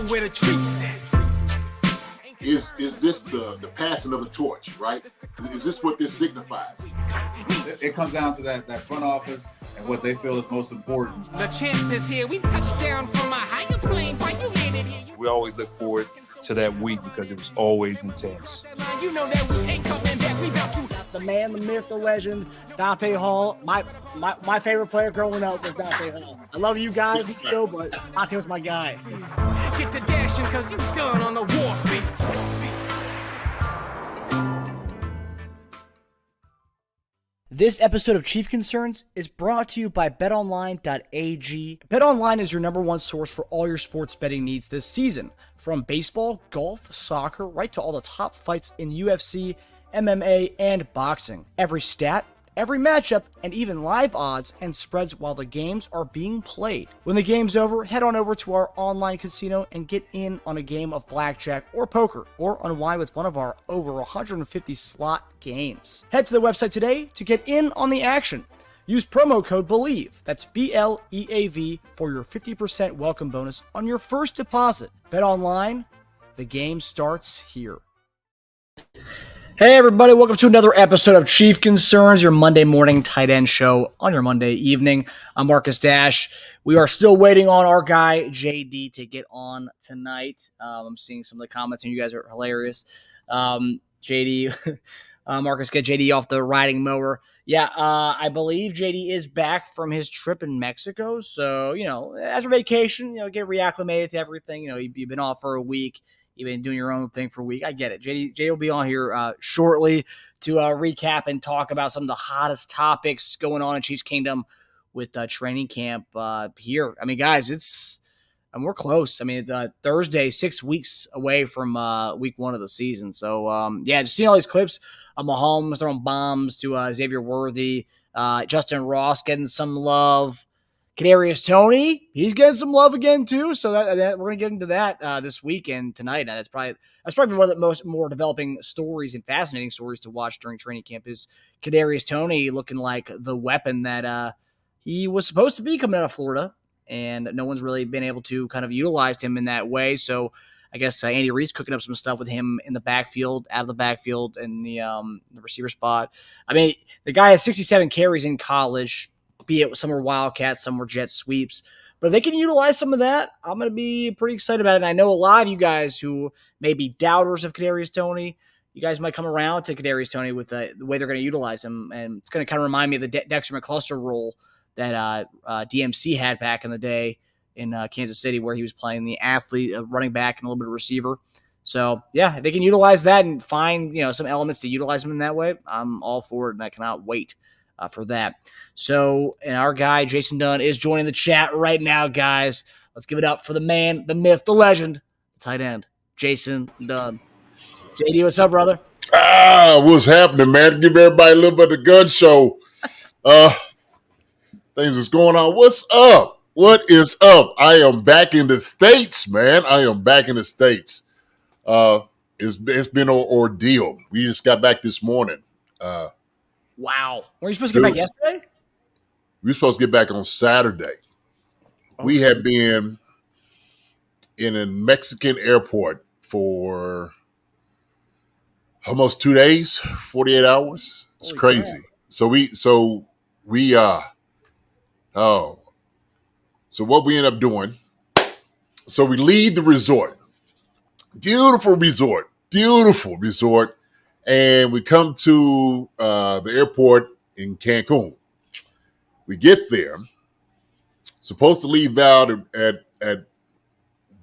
where the treats at. Is this the passing of the torch, right? Is this what this signifies? It comes down to that front office and what they feel is most important. The champ is here. We've touched down from a higher plane. Why you landed here? We always look forward to that week because it was always intense. You know that we ain't coming back. We about to. The man, the myth, the legend, Dante Hall. My favorite player growing up was Dante Hall. I love you guys in the show, but Dante was my guy. Get to dashing because you done on the warfare. This episode of Chief Concerns is brought to you by betonline.ag. BetOnline is your number one source for all your sports betting needs this season. From baseball, golf, soccer, right to all the top fights in UFC, MMA, and boxing. Every stat, every matchup, and even live odds and spreads while the games are being played. When the game's over, head on over to our online casino and get in on a game of blackjack or poker, or unwind with one of our over 150 slot games. Head to the website today to get in on the action. Use promo code BELIEVE, that's BLEAV, for your 50% welcome bonus on your first deposit. Bet online, the game starts here. Hey everybody, welcome to another episode of Chief Concerns, your Monday morning tight end show on your Monday evening. I'm Marcus Dash. We are still waiting on our guy, JD, to get on tonight. I'm seeing some of the comments, and you guys are hilarious. JD, Marcus, get JD off the riding mower. Yeah, I believe JD is back from his trip in Mexico. So, as a vacation, get reacclimated to everything. You've been off for a week. You've been doing your own thing for a week. I get it. JD will be on here shortly to recap and talk about some of the hottest topics going on in Chiefs Kingdom with training camp here. I mean, guys, we're close. I mean, it's Thursday, 6 weeks away from week one of the season. So, just seeing all these clips of Mahomes throwing bombs to Xavier Worthy, Justin Ross getting some love. Kadarius Toney, he's getting some love again too. So that we're gonna get into that this weekend tonight. And that's probably one of the more developing stories and fascinating stories to watch during training camp is Kadarius Toney looking like the weapon that he was supposed to be coming out of Florida, and no one's really been able to kind of utilize him in that way. So I guess Andy Reid's cooking up some stuff with him in the backfield, out of the backfield, and the receiver spot. I mean, the guy has 67 carries in college. Be it some were Wildcats, some were jet sweeps. But if they can utilize some of that, I'm going to be pretty excited about it. And I know a lot of you guys who may be doubters of Kadarius Toney, you guys might come around to Kadarius Toney with the way they're going to utilize him. And it's going to kind of remind me of the Dexter McCluster role that DMC had back in the day in Kansas City, where he was playing the athlete, running back, and a little bit of receiver. So, yeah, if they can utilize that and find some elements to utilize him in that way, I'm all for it, and I cannot wait for that. So, and our guy, Jason Dunn, is joining the chat right now, guys. Let's give it up for the man, the myth, the legend, the tight end, Jason Dunn. JD, what's up, brother? What's happening, man? Give everybody a little bit of the gun show. Things is going on. What's up? What is up? I am back in the States, man. I am back in the States. It's been an ordeal. We just got back this morning. Wow. Were you supposed to get back yesterday? We were supposed to get back on Saturday. Okay. We had been in a Mexican airport for almost 2 days, 48 hours. It's Holy crazy. God. So what we end up doing, so we leave the resort. Beautiful resort. And we come to the airport in Cancun. We get there, supposed to leave out at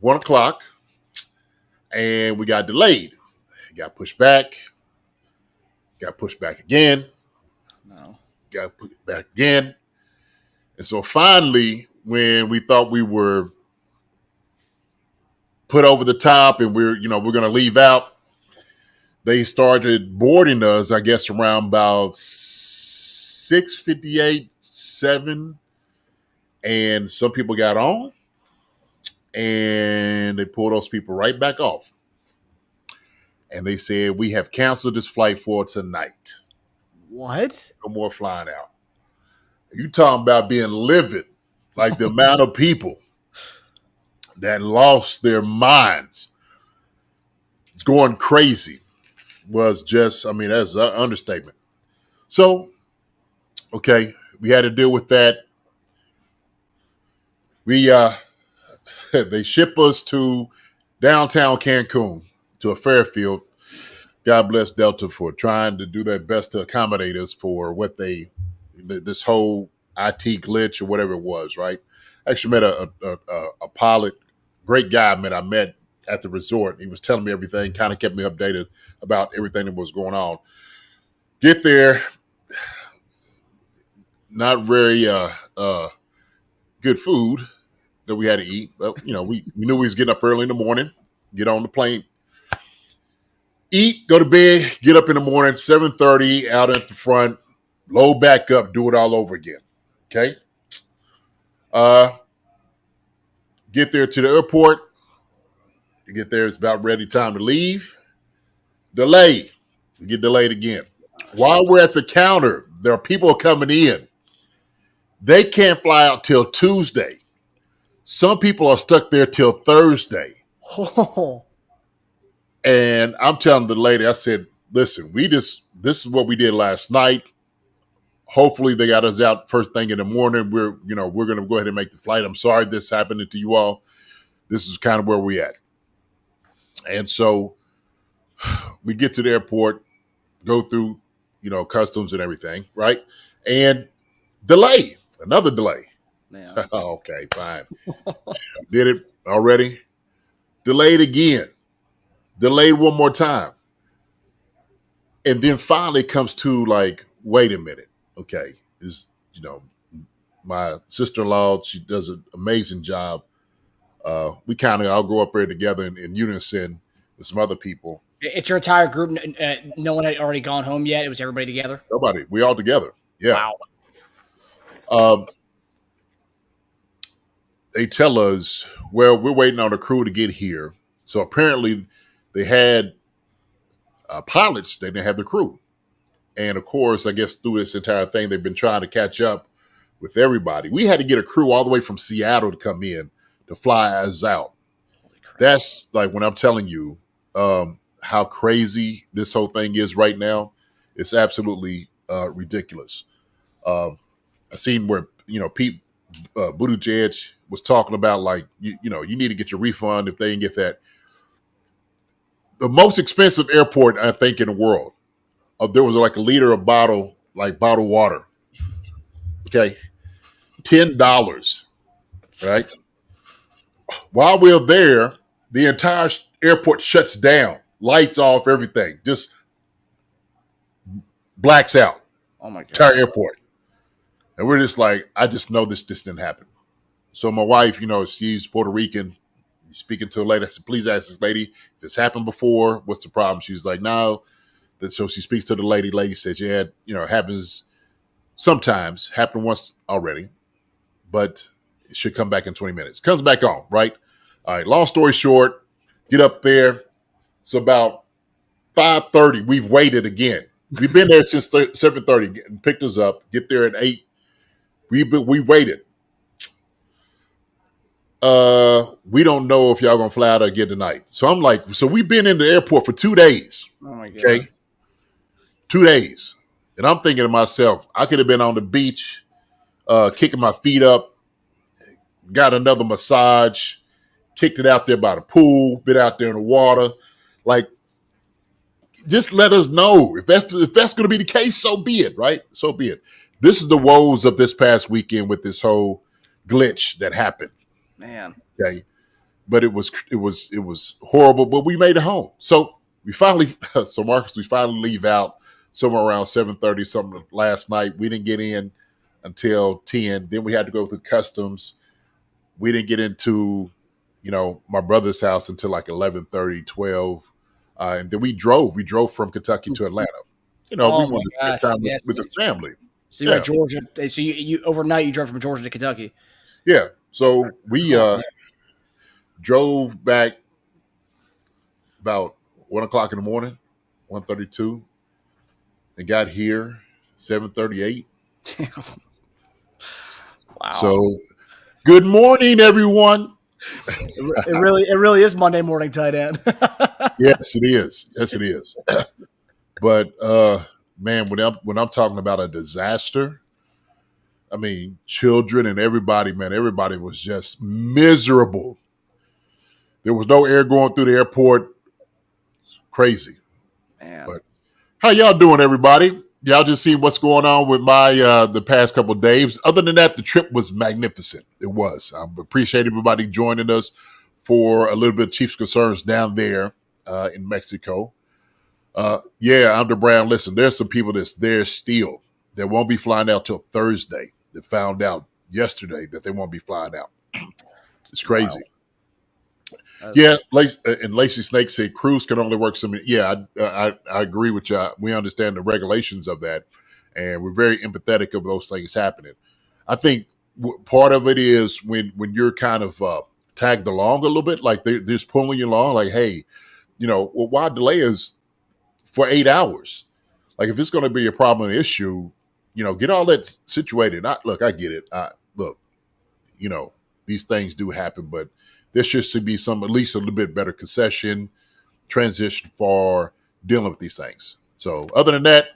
1 o'clock, and we got delayed. Got pushed back again. No. Got pushed back again. And so finally, when we thought we were put over the top and we're going to leave out, they started boarding us, I guess, around about 6:58, 7. And some people got on, and they pulled those people right back off. And they said, we have canceled this flight for tonight. What? No more flying out. You talking about being livid, like the amount of people that lost their minds. It's going crazy. Was just, I mean, that's an understatement. So, okay, we had to deal with that. We they ship us to downtown Cancun to a Fairfield. God bless Delta for trying to do their best to accommodate us for what this whole IT glitch or whatever it was, right? I actually met a pilot, great guy I met at the resort. He was telling me everything, kind of kept me updated about everything that was going on. Get there, not very good food that we had to eat. But, we knew we was getting up early in the morning, get on the plane, eat, go to bed, get up in the morning, 7:30, out at the front, load back up, do it all over again. Okay? Get there to the airport. You get there, it's about ready time to leave. Delay. We get delayed again. While we're at the counter, there are people coming in. They can't fly out till Tuesday. Some people are stuck there till Thursday. Oh. And I'm telling the lady, I said, listen, this is what we did last night. Hopefully they got us out first thing in the morning. We're going to go ahead and make the flight. I'm sorry this happened to you all. This is kind of where we at. And so we get to the airport, go through, customs and everything, right? And another delay. Okay, fine. Did it already. Delayed again. Delayed one more time. And then finally comes to like, wait a minute. Okay. My sister-in-law, she does an amazing job. We kind of all go up there together in unison with some other people. It's your entire group. No one had already gone home yet. It was everybody together. Nobody. We all together. Yeah. Wow. They tell us, well, we're waiting on the crew to get here. So apparently they had pilots. They didn't have the crew. And of course, I guess through this entire thing, they've been trying to catch up with everybody. We had to get a crew all the way from Seattle to come in to fly us out. That's like when I'm telling you how crazy this whole thing is right now. It's absolutely ridiculous. I seen where, Pete Buttigieg was talking about like, you need to get your refund if they didn't get that. The most expensive airport, I think, in the world. There was like a liter of bottled water. Okay. $10. Right. While we're there, the entire airport shuts down, lights off, everything, just blacks out. Oh my God. Entire airport. And we're just like, I just know this didn't happen. So my wife, she's Puerto Rican, speaking to a lady. I said, please ask this lady if it's happened before. What's the problem? She's like, no. So she speaks to the lady. Lady says, yeah, it happens sometimes, happened once already, but it should come back in 20 minutes. Comes back on, right? All right, long story short, get up there. It's about 5:30. We've waited again. We've been there since 7:30 and picked us up. Get there at 8. We waited. We don't know if y'all gonna fly out again tonight. So I'm like, so we've been in the airport for 2 days. Oh my God. Okay. 2 days. And I'm thinking to myself, I could have been on the beach, kicking my feet up, got another massage, kicked it out there by the pool, been out there in the water. Like, just let us know. If that's going to be the case, so be it, right? So be it. This is the woes of this past weekend with this whole glitch that happened. Man. Okay. But it was horrible, but we made it home. So Marcus, we finally leave out somewhere around 7:30 something last night. We didn't get in until 10. Then we had to go through customs. We didn't get into, my brother's house until like 11:30, 12. And then we drove from Kentucky to Atlanta. We wanted to spend time with the family. So you went to Georgia. So you overnight you drove from Georgia to Kentucky. Yeah. So we drove back about 1 o'clock in the morning, 1:32, and got here 7:38. Wow. So good morning, everyone. It really is Monday morning tight end. Yes, it is. Yes, it is. But man, when I'm talking about a disaster, I mean, children and everybody, man, everybody was just miserable. There was no air going through the airport. Crazy. Man. But how y'all doing, everybody? Y'all just see what's going on with my the past couple of days. Other than that, the trip was magnificent. It was. I appreciate everybody joining us for a little bit of Chiefs concerns down there in Mexico. Yeah, Under Brown, listen, there's some people that's there still that won't be flying out till Thursday that found out yesterday that they won't be flying out. It's crazy. Wow. Yeah, and Lacey Snake said crews can only work some. Yeah, I agree with you. We understand the regulations of that, and we're very empathetic of those things happening. I think part of it is when you're kind of tagged along a little bit, like they're just pulling you along, like, hey, well, why delay us for 8 hours? Like, if it's going to be a problem, an issue, get all that situated. I get it. Look, these things do happen, but there should be at least a little bit better concession, transition for dealing with these things. So other than that,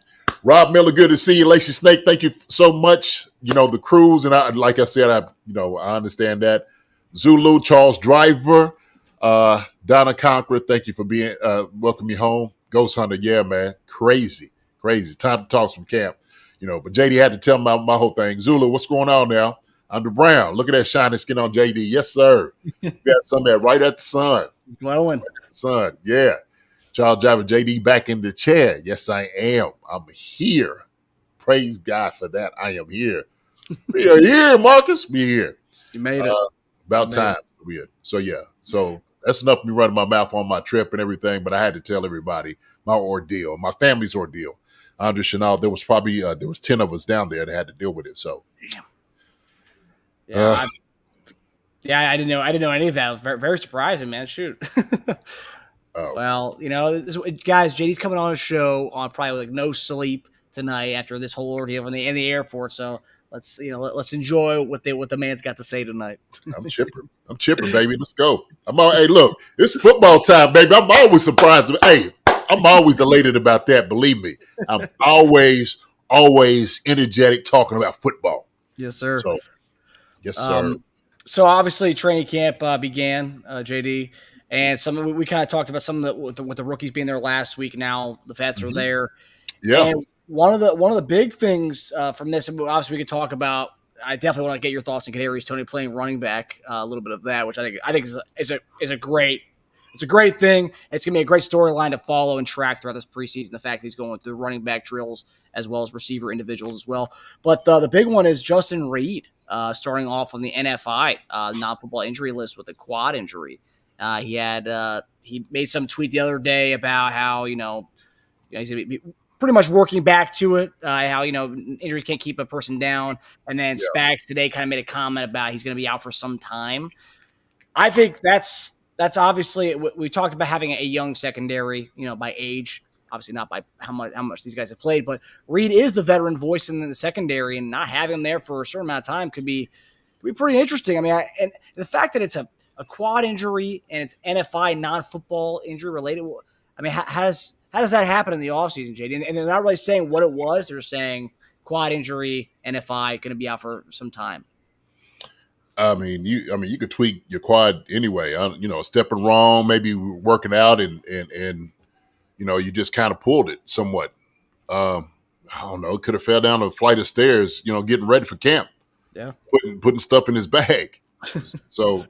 Rob Miller, good to see you. Lacey Snake, thank you so much. The crews, and like I said, I understand that. Zulu, Charles Driver, Donna Conqueror, thank you for being welcome me home. Ghost Hunter, yeah, man, crazy. Time to talk some camp, But JD had to tell me my whole thing. Zulu, what's going on now? Under Brown, look at that shiny skin on JD. Yes, sir. You got some of that right at the sun. He's glowing. Right at the sun, yeah. Charles Driver, JD back in the chair. Yes, I am. I'm here. Praise God for that. I am here. We are here, Marcus. We here. You made it. About time. Weird. So yeah. So that's enough of me running my mouth on my trip and everything. But I had to tell everybody my ordeal, my family's ordeal. Andre Chanel, there was probably 10 of us down there that had to deal with it. So damn. Yeah, I didn't know any of that. It was very, very surprising, man. Shoot. Well, guys, JD's coming on a show on probably like no sleep tonight after this whole ordeal in the airport. So let's enjoy what the man's got to say tonight. I'm chipper, baby. Let's go. Hey, look, it's football time, baby. I'm always surprised. Hey, I'm always elated about that. Believe me, I'm always energetic talking about football. Yes, sir. So, yes, sir. So obviously training camp began, JD, and we kind of talked about some of with the rookies being there last week. Now the vets are there. Yeah. And one of the big things from this, obviously we could talk about. I definitely want to get your thoughts on Kadarius Toney playing running back, a little bit of that, which I think is a great. It's a great thing. It's going to be a great storyline to follow and track throughout this preseason. The fact that he's going through running back drills as well as receiver individuals as well. But the big one is Justin Reid starting off on the NFI non-football injury list with a quad injury. He made some tweet the other day about how he's going to be pretty much working back to it. How injuries can't keep a person down. And then Spags today kind of made a comment about he's going to be out for some time. I think that's obviously, we talked about having a young secondary, by age, obviously not by how much these guys have played, but Reid is the veteran voice in the secondary, and not having him there for a certain amount of time could be pretty interesting. I mean, and the fact that it's a quad injury and it's NFI non-football injury related, I mean, how does that happen in the offseason, JD? And they're not really saying what it was. They're saying quad injury, NFI, going to be out for some time. I mean, you could tweak your quad anyway. Stepping wrong, maybe working out, and you just kind of pulled it somewhat. I don't know. Could have fell down a flight of stairs. Getting ready for camp. Yeah, putting stuff in his bag. So,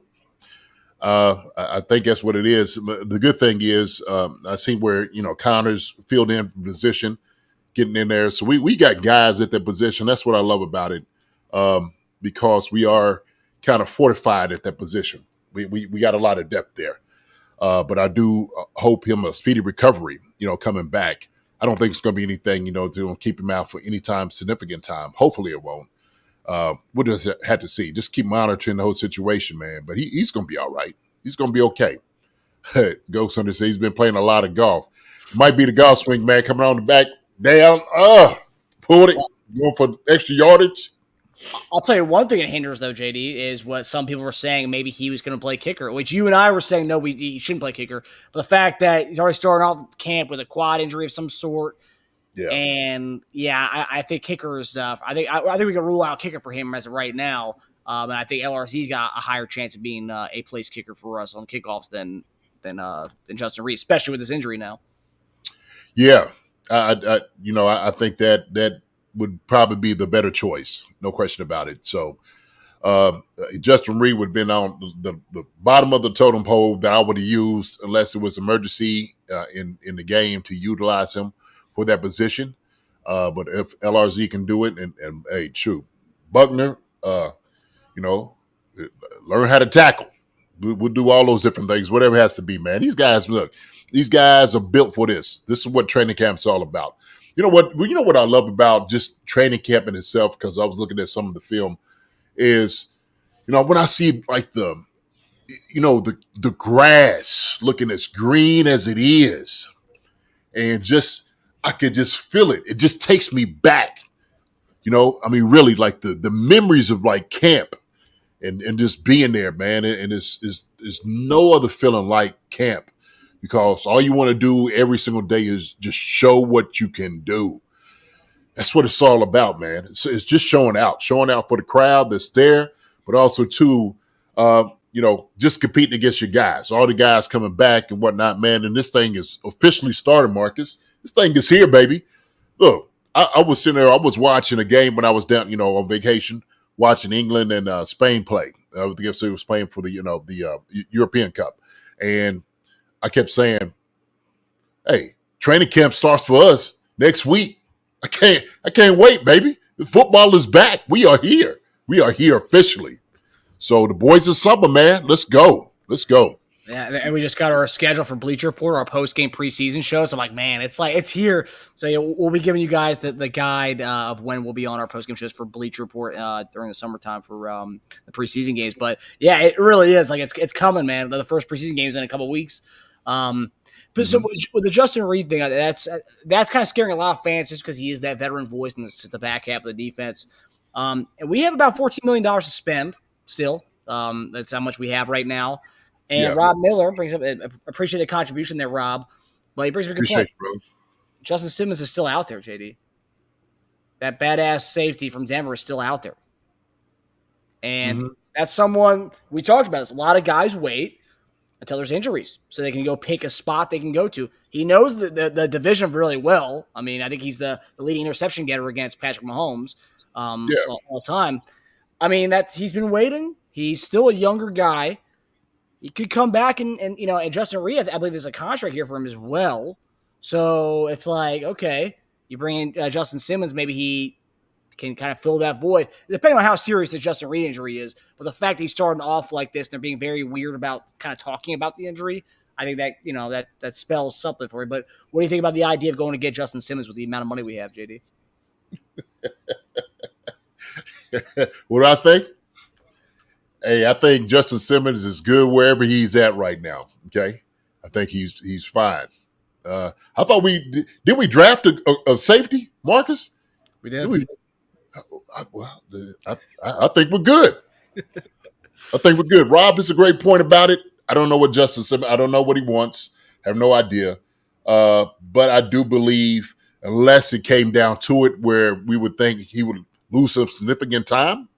I think that's what it is. The good thing is, I see where Connor's filled in position, getting in there. So we got guys at that position. That's what I love about it, because we are kind of fortified at that position. We got a lot of depth there. But I do hope him a speedy recovery, coming back. I don't think it's going to be anything, to keep him out for any time, significant time. Hopefully it won't. We'll just have to see. Just keep monitoring the whole situation, man. But he's going to be all right. He's going to be okay. Ghost Hunter says he's been playing a lot of golf. Might be the golf swing, man, coming on the back down. Pulled it, going for extra yardage. I'll tell you one thing that hinders, though, JD, is what some people were saying. Maybe he was going to play kicker, which you and I were saying, no, he shouldn't play kicker. But the fact that he's already starting off camp with a quad injury of some sort. Yeah. And, I think kicker is I think we can rule out kicker for him as of right now. And I think LRC's got a higher chance of being a place kicker for us on kickoffs than Justin Reid, especially with this injury now. Yeah. I think that would probably be the better choice. No question about it. So Justin Reid would have been on the bottom of the totem pole that I would have used unless it was emergency in the game to utilize him for that position. But if LRZ can do it, and hey, true, Buckner, learn how to tackle. We'll do all those different things, whatever it has to be, man. These guys are built for this. This is what training camp's all about. You know what I love about just training camp in itself, because I was looking at some of the film, is, when I see like the grass looking as green as it is, and I could just feel it. It just takes me back. Really, like the memories of like camp and just being there, man. And there's no other feeling like camp, because all you want to do every single day is just show what you can do. That's what it's all about, man. It's just showing out for the crowd that's there, but also too, just competing against your guys, all the guys coming back and whatnot, man. And this thing is officially started, Marcus. This thing is here, baby. Look, I was sitting there, I was watching a game when I was down, on vacation, watching England and Spain play. I guess it was playing for the European Cup. And I kept saying, hey, training camp starts for us next week. I can't wait, baby. The football is back. We are here. We are here officially. So the boys of summer, man. Let's go. Yeah, and we just got our schedule for Bleacher Report, our post-game preseason show. So I'm like, man, it's here. So we'll be giving you guys the guide of when we'll be on our post-game shows for Bleacher Report during the summertime for the preseason games. But yeah, it really is like it's coming, man. The first preseason games in a couple of weeks. But so with the Justin Reid thing, that's kind of scaring a lot of fans just because he is that veteran voice in the back half of the defense. And we have about $14 million to spend still. That's how much we have right now. And yeah. Rob Miller brings up – appreciate the contribution there, Rob. But he brings up a good point. You, Justin Simmons is still out there, JD. That badass safety from Denver is still out there. And that's someone – we talked about this. A lot of guys wait until there's injuries so they can go pick a spot they can go to. He knows the division really well. I mean, I think he's the leading interception getter against Patrick Mahomes all time. I mean, he's been waiting. He's still a younger guy. He could come back and Justin Reid, I believe there's a contract here for him as well. So it's like, okay, you bring in Justin Simmons, maybe he can kind of fill that void, depending on how serious the Justin Reid injury is. But the fact that he's starting off like this, and they're being very weird about kind of talking about the injury, I think that that spells something for him. But what do you think about the idea of going to get Justin Simmons with the amount of money we have, JD? What do I think? Hey, I think Justin Simmons is good wherever he's at right now. Okay, I think he's fine. I thought we draft a safety, Marcus? We did. I think we're good. I think we're good. Rob is a great point about it. I don't know what Justin Simmons. I don't know what he wants. I have no idea. But I do believe, unless it came down to it, where we would think he would lose some significant time.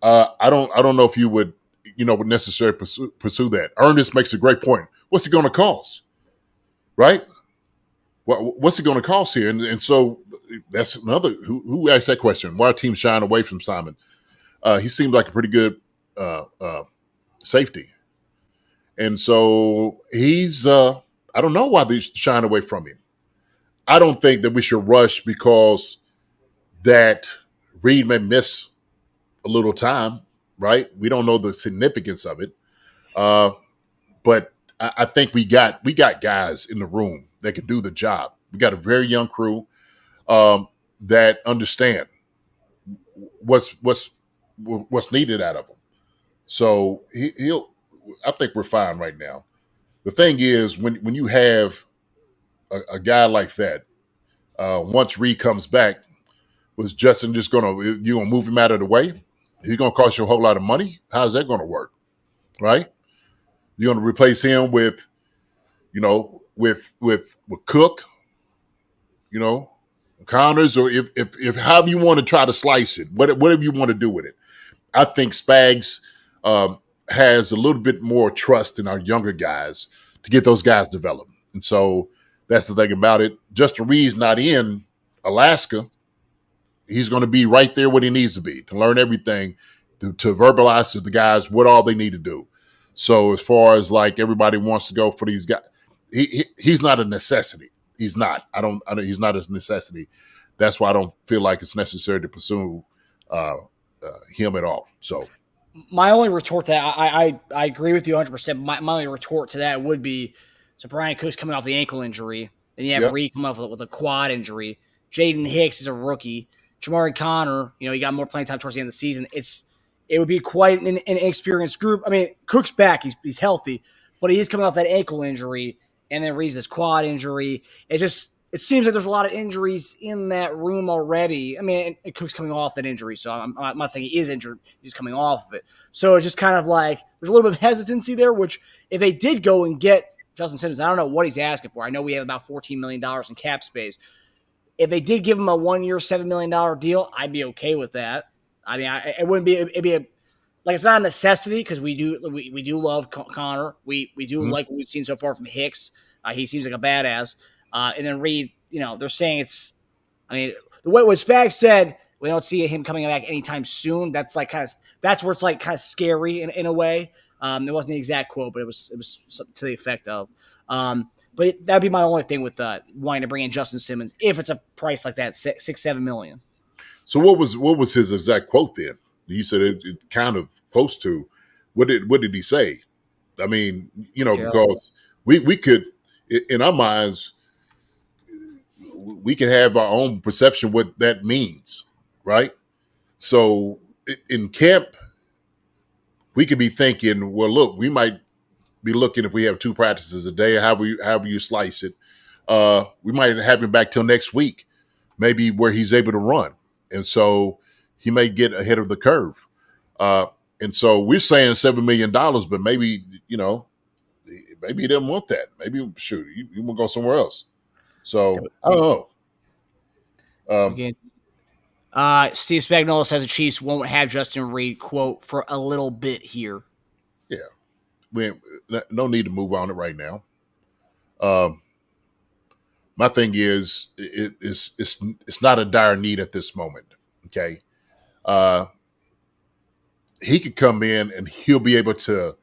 I don't know if you would necessarily pursue that. Ernest makes a great point. What's it going to cost? Right? What's it going to cost here? And so that's another who asked that question. Why are teams shying away from Simon? He seems like a pretty good safety. And so he's I don't know why they're shying away from him. I don't think that we should rush because that Reid may miss a little time, right? We don't know the significance of it. But I think we got guys in the room that can do the job. We got a very young crew that understand what's needed out of them. So he'll. I think we're fine right now. The thing is, when you have a guy like that, once Reid comes back, Was Justin just you gonna move him out of the way? He's gonna cost you a whole lot of money. How's that gonna work? Right? You're gonna replace him with, with Cook, Connors, or if however you want to try to slice it, whatever you want to do with it. I think Spags has a little bit more trust in our younger guys to get those guys developed. And so that's the thing about it. Justin Reed's not in Alaska. He's going to be right there where he needs to be to learn everything, to verbalize to the guys what all they need to do. So as far as like everybody wants to go for these guys, he's not a necessity. He's not. He's not a necessity. That's why I don't feel like it's necessary to pursue him at all. So my only retort to that, I agree with you 100%. My only retort to that would be, so Brian Cook's coming off the ankle injury. Then you have Reid coming off with a quad injury. Jaden Hicks is a rookie. Jamari Connor, he got more playing time towards the end of the season. It would be quite an inexperienced group. I mean, Cook's back. He's healthy, but he is coming off that ankle injury, and then Reed's this quad injury. It seems like there's a lot of injuries in that room already. I mean, Cook's coming off that injury, so I'm not saying he is injured. He's coming off of it. So it's just kind of like there's a little bit of hesitancy there, which if they did go and get Justin Simmons, I don't know what he's asking for. I know we have about $14 million in cap space. If they did give him a 1-year, $7 million deal, I'd be okay with that. I mean, it wouldn't be. It'd be it's not a necessity because we do love Connor. We do like what we've seen so far from Hicks. He seems like a badass. And then Reid, they're saying it's. I mean, the way what Spags said, we don't see him coming back anytime soon. That's that's where it's like kind of scary in a way. It wasn't the exact quote, but it was something to the effect of. But that'd be my only thing with wanting to bring in Justin Simmons if it's a price like that, $6-7 million. So what was his exact quote then? You said it kind of close to. What did he say? I mean, because we could in our minds we can have our own perception what that means, right? So in camp, we could be thinking, well, look, we might be looking if we have 2 practices a day, however you slice it. We might have him back till next week, maybe where he's able to run. And so he may get ahead of the curve. And so we're saying $7 million, but maybe, maybe he doesn't want that. Maybe, shoot, you want to go somewhere else. So I don't know. Steve Spagnuolo says the Chiefs won't have Justin Reid, quote, for a little bit here. Yeah. We no need to move on it right now. My thing is, it's not a dire need at this moment. Okay, he could come in and he'll be able to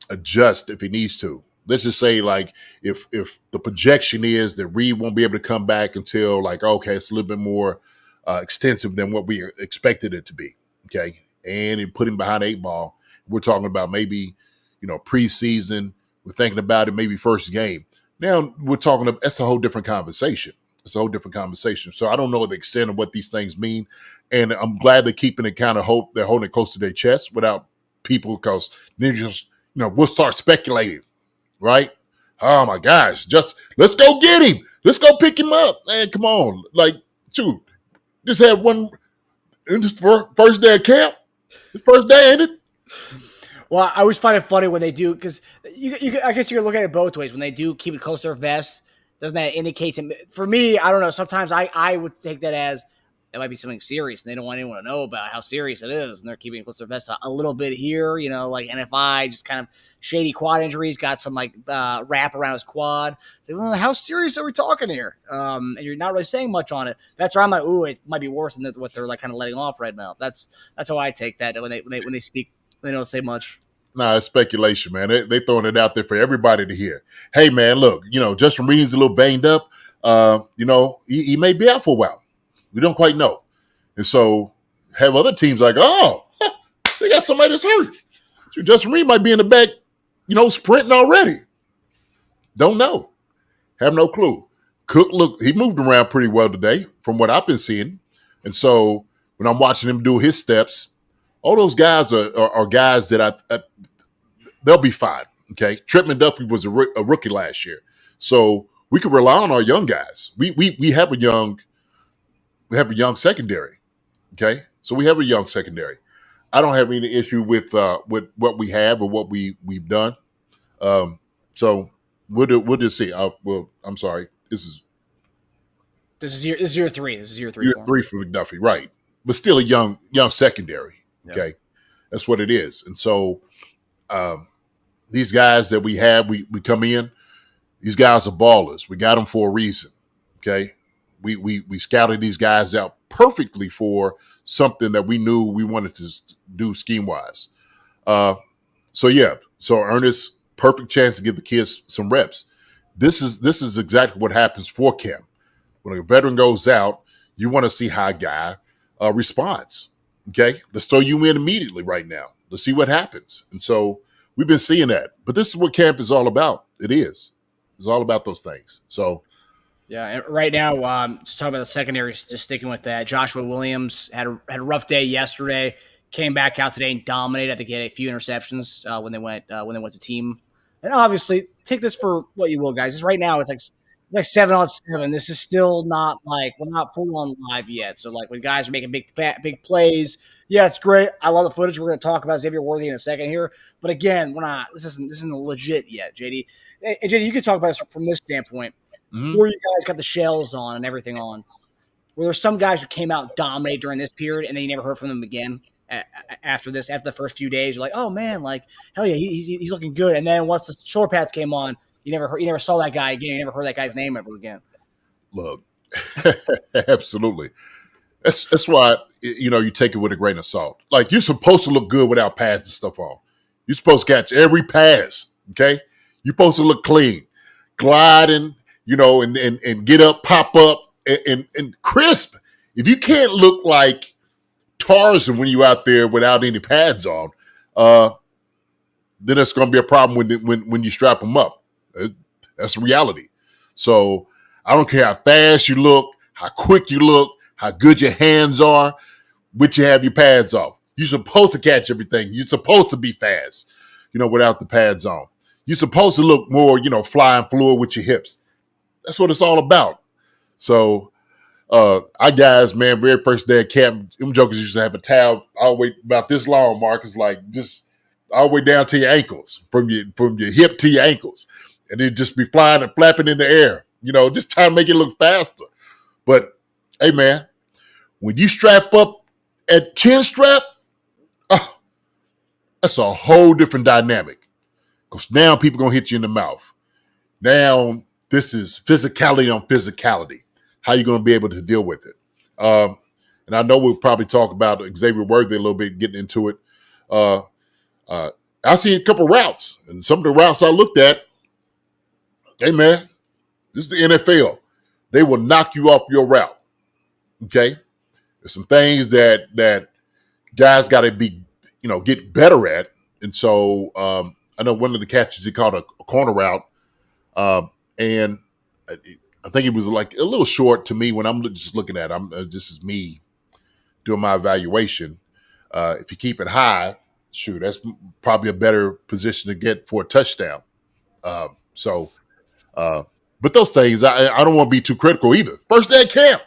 adjust if he needs to. Let's just say, like, if the projection is that Reid won't be able to come back until okay, it's a little bit more extensive than what we expected it to be. Okay, and it put him behind 8 ball. We're talking about maybe preseason. We're thinking about it maybe first game. Now we're talking about that's a whole different conversation. It's a whole different conversation. So I don't know the extent of what these things mean. And I'm glad they're keeping it they're holding it close to their chest without people, because they're just, we'll start speculating, right? Oh my gosh, let's go get him. Let's go pick him up. Man, come on. Shoot, just had one in this first day of camp. The first day, ain't it? Well, I always find it funny when they do, because I guess you can look at it both ways. When they do keep it close to their vest, doesn't that indicate to me? For me, I don't know. Sometimes I would take that as it might be something serious, and they don't want anyone to know about how serious it is, and they're keeping it close to their vest a little bit here. Like NFI, just kind of shady quad injuries, got some wrap around his quad. It's like, well, how serious are we talking here? And you're not really saying much on it. That's where I'm like, ooh, it might be worse than what they're kind of letting off right now. That's how I take that when they speak. They don't say much. Nah, it's speculation, man. They throwing it out there for everybody to hear. Hey, man, look, Justin Reed's a little banged up. He may be out for a while. We don't quite know. And so have other teams like, oh, they got somebody that's hurt. So Justin Reed might be in the back, sprinting already. Don't know. Have no clue. Cook, he moved around pretty well today from what I've been seeing. And so when I'm watching him do his steps, all those guys are guys that they'll be fine. Okay, Trent McDuffie was a rookie last year, so we can rely on our young guys. We have a young we have a young secondary. Okay, so we have a young secondary. I don't have any issue with what we have or what we've done. So we'll just see. I'm sorry. This This is year 3. This is year 3. year 3 for McDuffie, right? But still a young secondary. Okay, Yeah. That's what it is. And so these guys that we have, we come in. These guys are ballers. We got them for a reason. Okay, we scouted these guys out perfectly for something that we knew we wanted to do scheme wise. So Ernest, perfect chance to give the kids some reps. This is exactly what happens for camp. When a veteran goes out, you want to see how a guy responds. Okay, let's throw you in immediately right now. Let's see what happens. And so we've been seeing that. But this is what camp is all about. It is. It's all about those things. So. Yeah, and right now, just talking about the secondary, just sticking with that. Joshua Williams had a rough day yesterday. Came back out today and dominated. I think he had a few interceptions when they went to team. And obviously, take this for what you will, guys. Right now, it's like 7-on-7. This is still not like we're not full on live yet. So like when guys are making big plays, yeah, it's great. I love the footage. We're going to talk about Xavier Worthy in a second here. But again, we're not. This isn't legit yet, JD. Hey, JD, you could talk about this from this standpoint. Before you guys got the shells on and everything on, were there some guys who came out and dominated during this period and then you never heard from them again after the first few days? You're like, oh man, like hell yeah, he's looking good. And then once the shoulder pads came on, you never saw that guy again. You never heard that guy's name ever again. Look, absolutely. That's why you take it with a grain of salt. Like you're supposed to look good without pads and stuff on. You're supposed to catch every pass. Okay, you're supposed to look clean, gliding. And get up, pop up, and crisp. If you can't look like Tarzan when you're out there without any pads on, then it's going to be a problem when you strap them up. That's the reality. So I don't care how fast you look, how quick you look, how good your hands are, but you have your pads off. You're supposed to catch everything. You're supposed to be fast, without the pads on. You're supposed to look more, flying fluid with your hips. That's what it's all about. So, our guys, man, very first day at camp, them jokers used to have a towel all the way about this long, Marcus, like just all the way down to your ankles, from your hip to your ankles. And it'd just be flying and flapping in the air, just trying to make it look faster. But, hey, man, when you strap up at chin strap, that's a whole different dynamic. Because now people going to hit you in the mouth. Now, this is physicality on physicality. How you going to be able to deal with it? And I know we'll probably talk about Xavier Worthy a little bit, getting into it. I see a couple routes, and some of the routes I looked at, hey, man, this is the NFL. They will knock you off your route, okay? There's some things that guys got to be, get better at. And so I know one of the catches he called a corner route, and I think it was like a little short to me when I'm just looking at it. This is me doing my evaluation. If you keep it high, shoot, that's probably a better position to get for a touchdown. But those things, I don't want to be too critical either. First day of camp,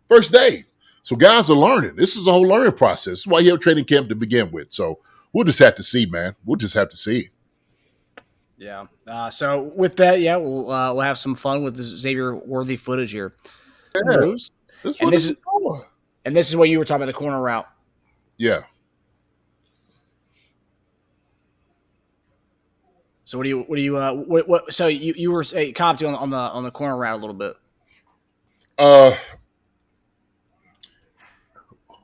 first day. So guys are learning. This is a whole learning process. This is why you have training camp to begin with. So we'll just have to see, man. We'll just have to see. Yeah. So with that, yeah, we'll have some fun with this Xavier Worthy footage here. Yeah, and this is what you were talking about, the corner route. Yeah. So what so you were commenting on the corner route a little bit.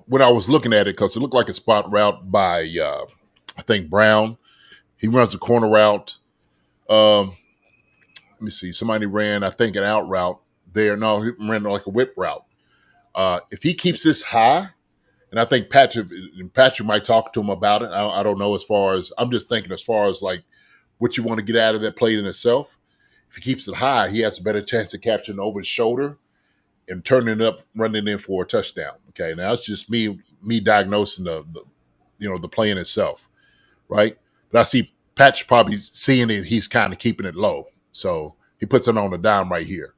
When I was looking at it, because it looked like a spot route by I think Brown. He runs a corner route. Let me see. Somebody ran, I think, an out route there. No, he ran like a whip route. If he keeps this high, and I think Patrick might talk to him about it. I don't know I'm just thinking as far as like what you want to get out of that play in itself. If he keeps it high, he has a better chance of catching over his shoulder and turning it up, running in for a touchdown. Okay, now it's just me diagnosing the play in itself, right? But I see Patch probably seeing it. He's kind of keeping it low, so he puts it on the dime right here.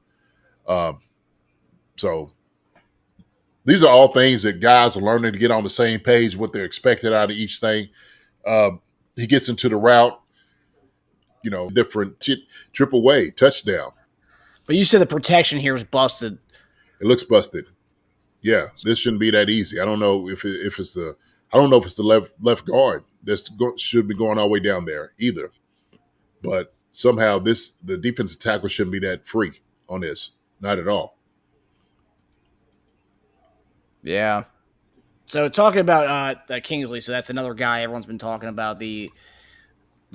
So these are all things that guys are learning to get on the same page, what they're expected out of each thing. He gets into the route, different triple way, touchdown. But you said the protection here is busted. It looks busted. Yeah, this shouldn't be that easy. I don't know if it's the left guard that should be going all the way down there either. But somehow the defensive tackle shouldn't be that free on this. Not at all. Yeah. So talking about Kingsley, so that's another guy everyone's been talking about, the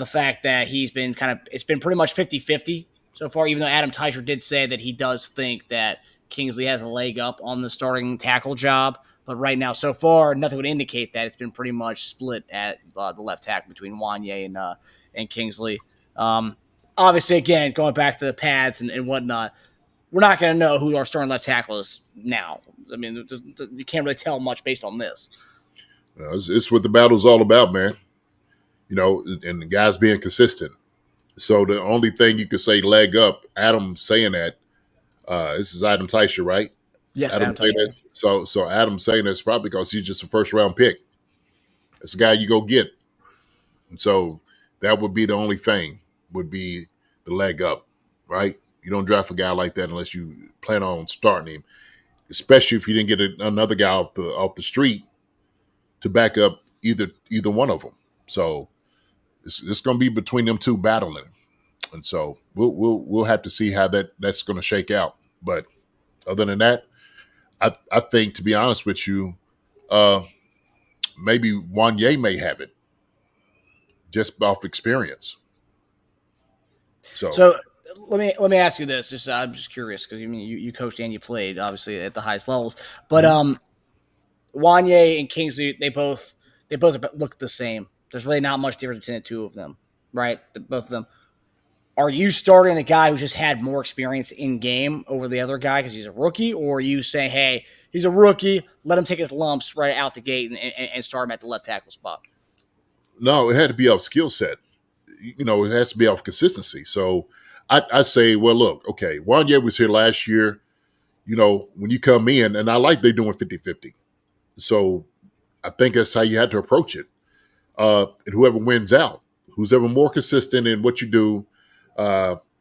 fact that he's been it's been pretty much 50-50 so far, even though Adam Teicher did say that he does think that Kingsley has a leg up on the starting tackle job. But right now, so far, nothing would indicate that. It's been pretty much split at the left tackle between Wanye and Kingsley. Obviously, again, going back to the pads and whatnot, we're not going to know who our starting left tackle is now. I mean, you can't really tell much based on this. It's what the battle's all about, man. And the guys being consistent. So the only thing you could say leg up, Adam saying that, this is Adam Teicher, right? Yes, Adam saying that. So Adam saying that's probably because he's just a first-round pick. It's a guy you go get. And so that would be the only thing, would be the leg up, right? You don't draft a guy like that unless you plan on starting him, especially if you didn't get another guy off the street to back up either one of them. So it's going to be between them two battling, and so we'll have to see how that's going to shake out. But other than that, I think, to be honest with you, maybe Wanye may have it just off experience. So let me ask you this. I'm just curious because you coached and you played obviously at the highest levels, but Wanye and Kingsley, they both look the same. There's really not much difference between the two of them, right? Both of them. Are you starting the guy who just had more experience in game over the other guy because he's a rookie, or are you saying, hey, he's a rookie, let him take his lumps right out the gate and start him at the left tackle spot? No, it had to be off skill set. It has to be off consistency. So I say, well, look, okay, Wanye was here last year. When you come in, and I like they're doing 50-50. So I think that's how you had to approach it. And whoever wins out, who's ever more consistent in what you do,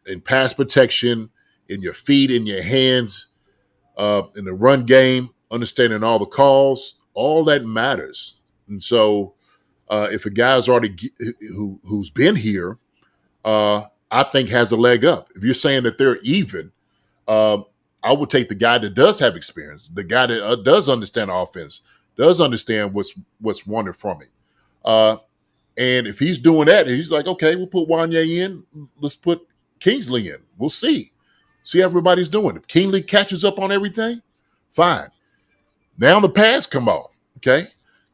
in pass protection, in your feet, in your hands, in the run game, understanding all the calls, all that matters. And so if a guy's already who's been here, I think has a leg up. If you're saying that they're even, I would take the guy that does have experience, the guy that does understand offense, does understand what's wanted from it. And if he's doing that, he's like, okay, we'll put Wanye in. Let's put Kingsley in. We'll see how everybody's doing. If Kingsley catches up on everything, fine. Now the pads come on. Okay,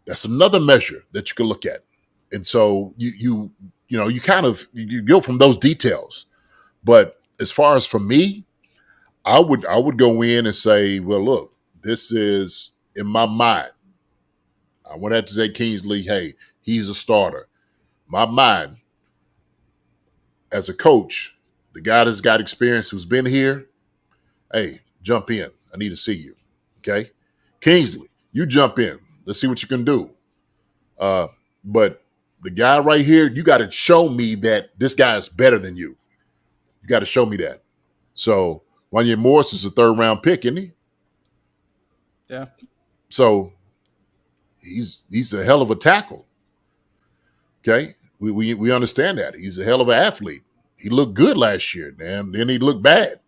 that's another measure that you can look at. And so you go from those details. But as far as for me, I would go in and say, well, look, this is in my mind. I would have to say Kingsley, hey, he's a starter. My mind, as a coach, the guy that's got experience, who's been here, hey, jump in. I need to see you. Okay? Kingsley, you jump in. Let's see what you can do. But the guy right here, you got to show me that this guy is better than you. You got to show me that. So Wanye Morris is a third-round pick, isn't he? Yeah. So he's a hell of a tackle. Okay? We understand that. He's a hell of an athlete. He looked good last year, and then he looked bad.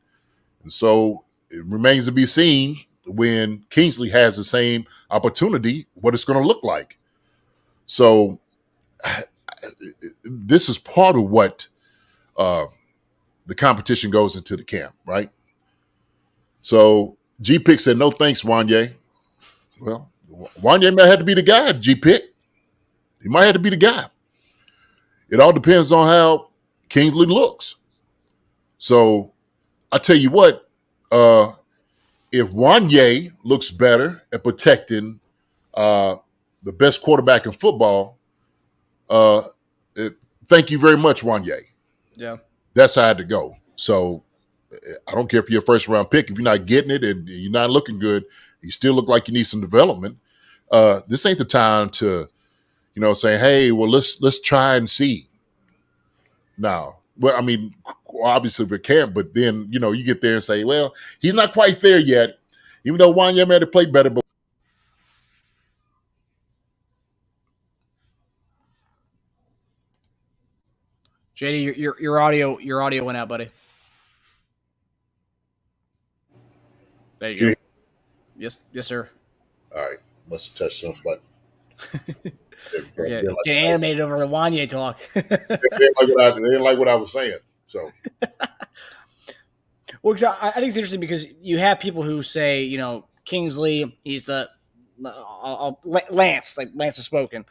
And so it remains to be seen when Kingsley has the same opportunity, what it's going to look like. So this is part of what the competition goes into the camp, right? So G-Pick said, no thanks, Wanye. Well, Wanye might have to be the guy, G-Pick. He might have to be the guy. It all depends on how Kingsley looks. So I tell you what, if Wanye looks better at protecting the best quarterback in football, thank you very much, Wanye. Yeah. That's how I had to go. So I don't care if you're a first round pick. If you're not getting it and you're not looking good, you still look like you need some development. This ain't the time to, say, hey, well, let's try and see. Now, well, I mean, obviously we can't, but then, you get there and say, well, he's not quite there yet, even though Wanya might have played better. But JD, your audio went out, buddy. There you go. Yes, sir. All right, must have touched some button. Get animated over the Wanya talk. They didn't like what I was saying. So, well, I think it's interesting because you have people who say, Kingsley, he's the Lance, like Lance has spoken.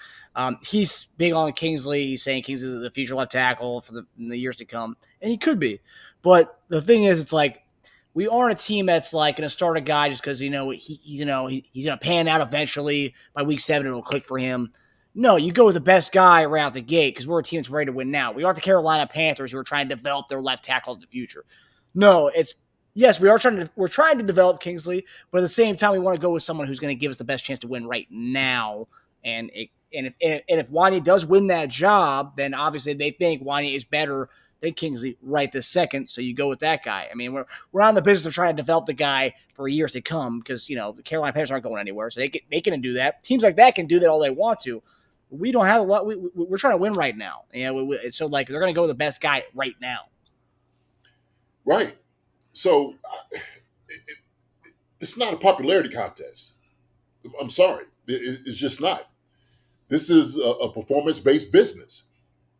He's big on Kingsley. He's saying Kingsley is the future left tackle for in the years to come, and he could be. But the thing is, it's like we aren't a team that's like going to start a guy just because he's going to pan out eventually. By week 7, it'll click for him. No, you go with the best guy right out the gate because we're a team that's ready to win now. We aren't the Carolina Panthers who are trying to develop their left tackle in the future. No, yes, we're trying to develop Kingsley, but at the same time, we want to go with someone who's going to give us the best chance to win right now. And if Wanya does win that job, then obviously they think Wanya is better than Kingsley right this second. So you go with that guy. I mean, we're on the business of trying to develop the guy for years to come because the Carolina Panthers aren't going anywhere, so they can do that. Teams like that can do that all they want to. We don't have a lot. We're trying to win right now. So like they're going to go with the best guy right now. Right. So it's not a popularity contest. I'm sorry. It's just not. This is a performance-based business.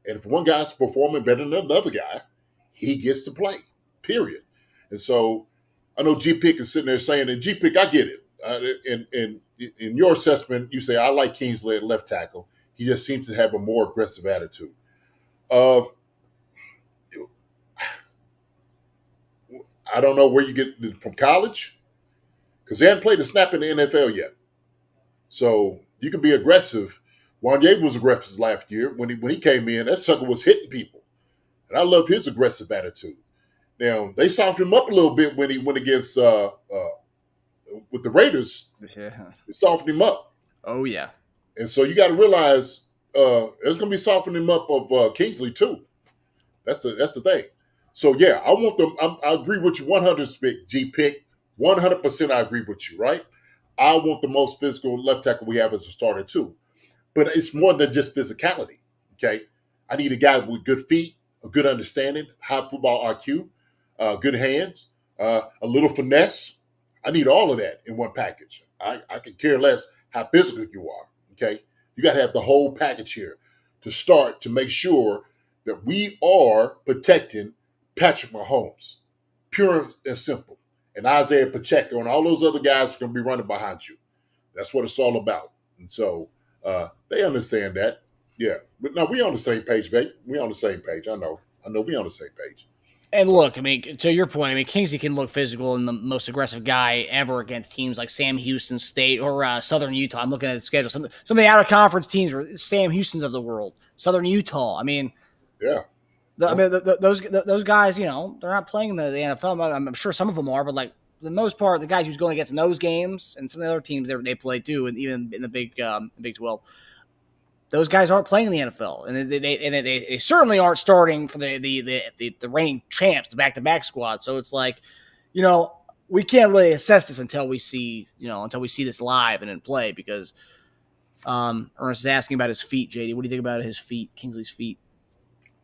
And if one guy's performing better than another guy, he gets to play, period. And so I know G-Pick is sitting there saying, and G-Pick, I get it. And in your assessment, you say, I like Kingsley at left tackle. He just seems to have a more aggressive attitude. I don't know where you get it from college because they hadn't played a snap in the NFL yet. So you can be aggressive. Wanya was aggressive last year. When he came in, that sucker was hitting people. And I love his aggressive attitude. Now, they softened him up a little bit when he went against with the Raiders. Yeah. They softened him up. Oh, yeah. And so you got to realize there's going to be softening up of Kingsley too. That's the thing. So yeah, I want them. I agree with you 100%. G-Pick, 100%. I agree with you. Right. I want the most physical left tackle we have as a starter too. But it's more than just physicality. Okay. I need a guy with good feet, a good understanding, high football IQ, good hands, a little finesse. I need all of that in one package. I can care less how physical you are. Okay. You got to have the whole package here to start to make sure that we are protecting Patrick Mahomes, pure and simple, and Isaiah Pacheco and all those other guys are going to be running behind you. That's what it's all about. And so they understand that. Yeah. But no, we on the same page, babe. We on the same page. I know we on the same page. And look, I mean, to your point, I mean, Kingsley can look physical and the most aggressive guy ever against teams like Sam Houston State or Southern Utah. I'm looking at the schedule. Some of the out-of-conference teams were Sam Houston's of the world, Southern Utah. I mean, yeah. Those guys, they're not playing in the NFL. I'm sure some of them are, but like for the most part, the guys who's going against in those games and some of the other teams they play too, and even in the Big 12. Those guys aren't playing in the NFL, and they certainly aren't starting for the reigning champs, the back-to-back squad. So it's like, we can't really assess this until we see this live and in play. Because Ernest is asking about his feet. JD, what do you think about his feet, Kingsley's feet?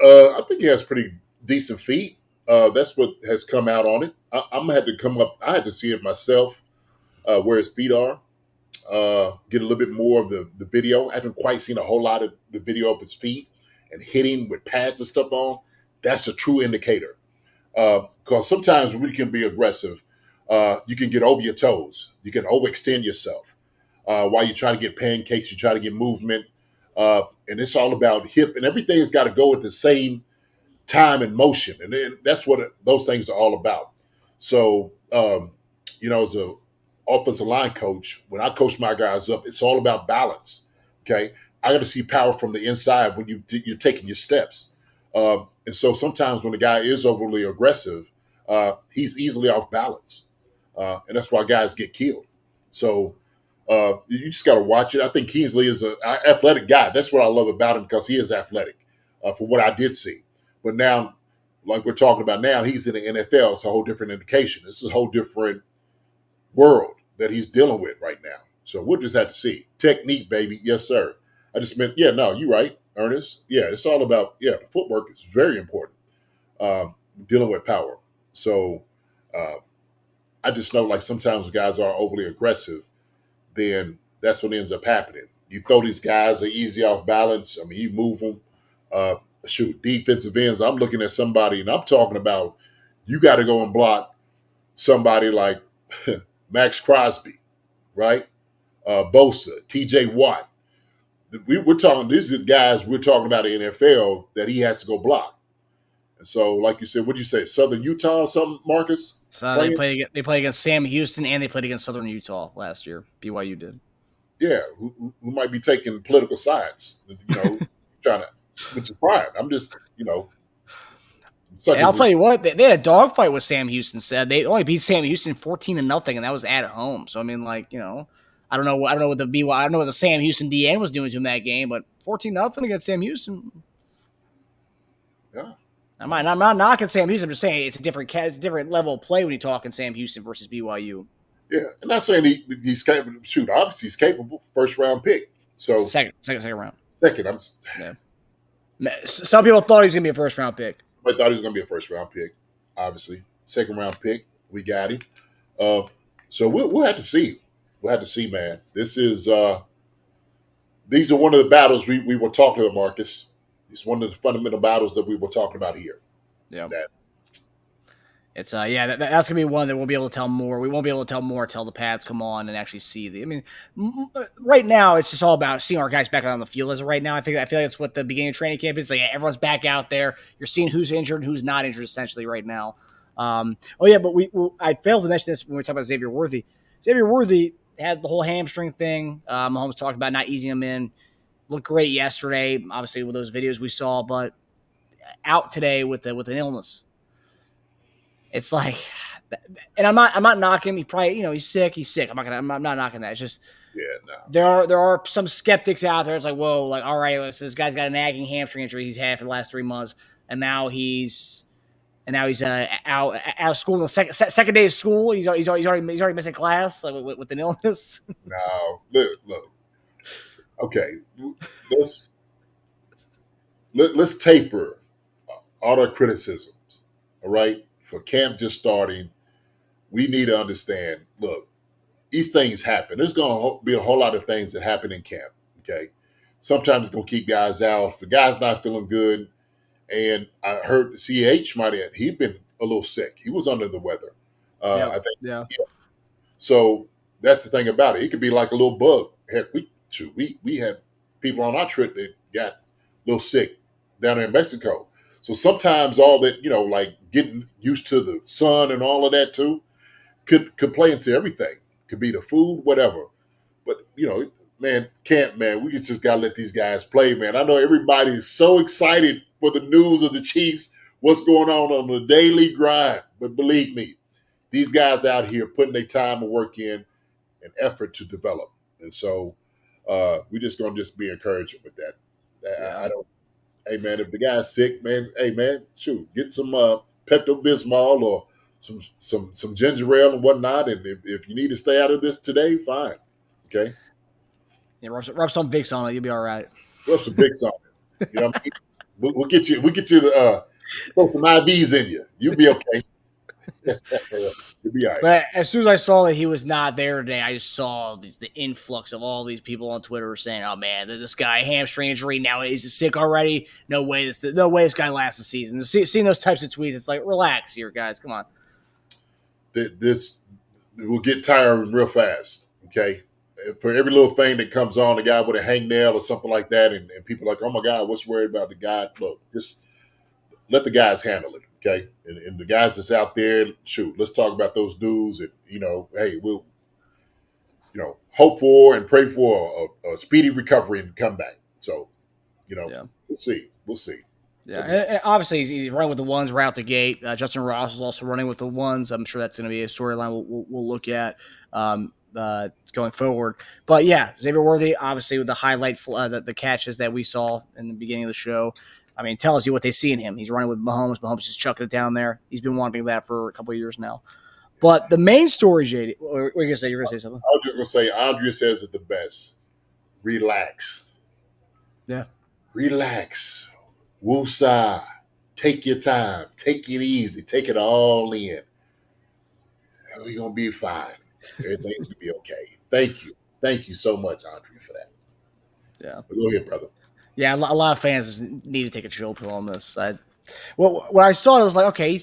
I think he has pretty decent feet. That's what has come out on it. I'm gonna have to come up. I had to see it myself where his feet are. Get a little bit more of the video. I haven't quite seen a whole lot of the video of his feet and hitting with pads and stuff on. That's a true indicator. Because sometimes we can be aggressive. You can get over your toes. You can overextend yourself. While you try to get pancakes, you try to get movement. And it's all about hip and everything's got to go at the same time and motion. And then that's what those things are all about. So, as a offensive line coach, when I coach my guys up, it's all about balance. Okay. I got to see power from the inside when you're taking your steps. And so sometimes when the guy is overly aggressive, he's easily off balance, and that's why guys get killed. So you just got to watch it. I think Kingsley is an athletic guy. That's what I love about him because he is athletic, from what I did see. But now, like we're talking about now, he's in the NFL. It's a whole different indication. This is a whole different world that he's dealing with right now. So we'll just have to see. Technique, baby. Yes, sir. I just meant, yeah, no, you're right, Ernest. Yeah, it's all about, the footwork is very important, dealing with power. So I just know, like, sometimes guys are overly aggressive, then that's what ends up happening. You throw these guys, they're easy off balance. I mean, you move them. Defensive ends. I'm looking at somebody, and I'm talking about you got to go and block somebody like Max Crosby, right? Bosa, TJ Watt. We're talking, these are the guys we're talking about in the NFL that he has to go block. And so, like you said, what did you say? Southern Utah or something, Marcus? So they played against Sam Houston, and they played against Southern Utah last year. BYU did. Yeah, who might be taking political science, trying to, which is fine. I'm just, And I'll tell you what, they had a dogfight with Sam Houston. Said they only beat Sam Houston 14-0, and that was at home. So I mean, like, I don't know what the Sam Houston DN was doing to him that game, but 14-0 against Sam Houston. Yeah. I'm not knocking Sam Houston. I'm just saying it's a different level of play when you're talking Sam Houston versus BYU. Yeah, and not saying he's capable. Shoot, obviously he's capable. First round pick. So second round. Second, Some people thought he was going to be a first round pick. I thought he was going to be a first round pick. Obviously, second round pick. We got him. So we'll have to see. We'll have to see, man. This is these are one of the battles we were talking about, Marcus. It's one of the fundamental battles that we were talking about here. Yeah. It's that's gonna be one that we'll be able to tell more. We won't be able to tell more until the pads come on and actually see the. I mean, right now it's just all about seeing our guys back out on the field. As of right now, I feel like that's what the beginning of training camp is. Like everyone's back out there. You're seeing who's injured and who's not injured essentially right now. But I failed to mention this when we were talking about Xavier Worthy. Xavier Worthy had the whole hamstring thing. Mahomes talked about not easing him in. Looked great yesterday, obviously with those videos we saw, but out today with an illness. It's like, and I'm not knocking him. He probably, he's sick. I'm not knocking that. It's just, there are some skeptics out there. It's like, whoa, like, all right, so this guy's got a nagging hamstring injury he's had for the last 3 months, and now he's out of school. The second day of school, he's already missing class with an illness. No, look. Okay, let's taper all our criticisms. All right. For camp just starting, we need to understand, look, these things happen. There's going to be a whole lot of things that happen in camp, okay? Sometimes it's going to keep guys out. If the guy's not feeling good, and I heard the CH he'd been a little sick. He was under the weather, I think. Yeah. So that's the thing about it. It could be like a little bug. Heck, we had people on our trip that got a little sick down there in Mexico. So sometimes all that, like getting used to the sun and all of that too, could play into everything. Could be the food, whatever. But, man, we just got to let these guys play, man. I know everybody's so excited for the news of the Chiefs, what's going on the daily grind. But believe me, these guys out here putting their time and work in and effort to develop. And so we're just going to just be encouraging with that. Yeah. Hey, man, if the guy's sick, man, shoot, get some Pepto-Bismol or some ginger ale and whatnot. And if you need to stay out of this today, fine. Okay? Yeah, rub some Vicks on it. You'll be all right. Rub some Vicks on it. You know what I mean? We'll get you to put some IVs in you. You'll be okay. You'll be all right. But as soon as I saw that he was not there today, I just saw the influx of all these people on Twitter saying, "Oh man, this guy hamstring injury now is sick already. No way this guy lasts the season." Seeing those types of tweets, it's like, relax here, guys. Come on. This will get tiring real fast. Okay, for every little thing that comes on, the guy with a hangnail or something like that, and people are like, "Oh my God, what's worried about the guy?" Look, just let the guys handle it. Okay, and the guys that's out there, shoot, let's talk about those dudes. And hey, we'll, hope for and pray for a speedy recovery and comeback. So, we'll see. Yeah, and obviously he's running with the ones right out the gate. Justin Ross is also running with the ones. I'm sure that's going to be a storyline we'll look at going forward. But yeah, Xavier Worthy, obviously with the highlight, the catches that we saw in the beginning of the show. I mean, it tells you what they see in him. He's running with Mahomes. Mahomes just chucking it down there. He's been wanting that for a couple of years now. But the main story, JD, what are you going to say? You're going to say something? I was just going to say, Andrea says it the best. Relax. Yeah. Relax. Woosah. Take your time. Take it easy. Take it all in. We're going to be fine. Everything's going to be okay. Thank you. Thank you so much, Andrea, for that. Yeah. But go ahead, brother. Yeah, a lot of fans just need to take a chill pill on this. When I saw it, I was like, okay,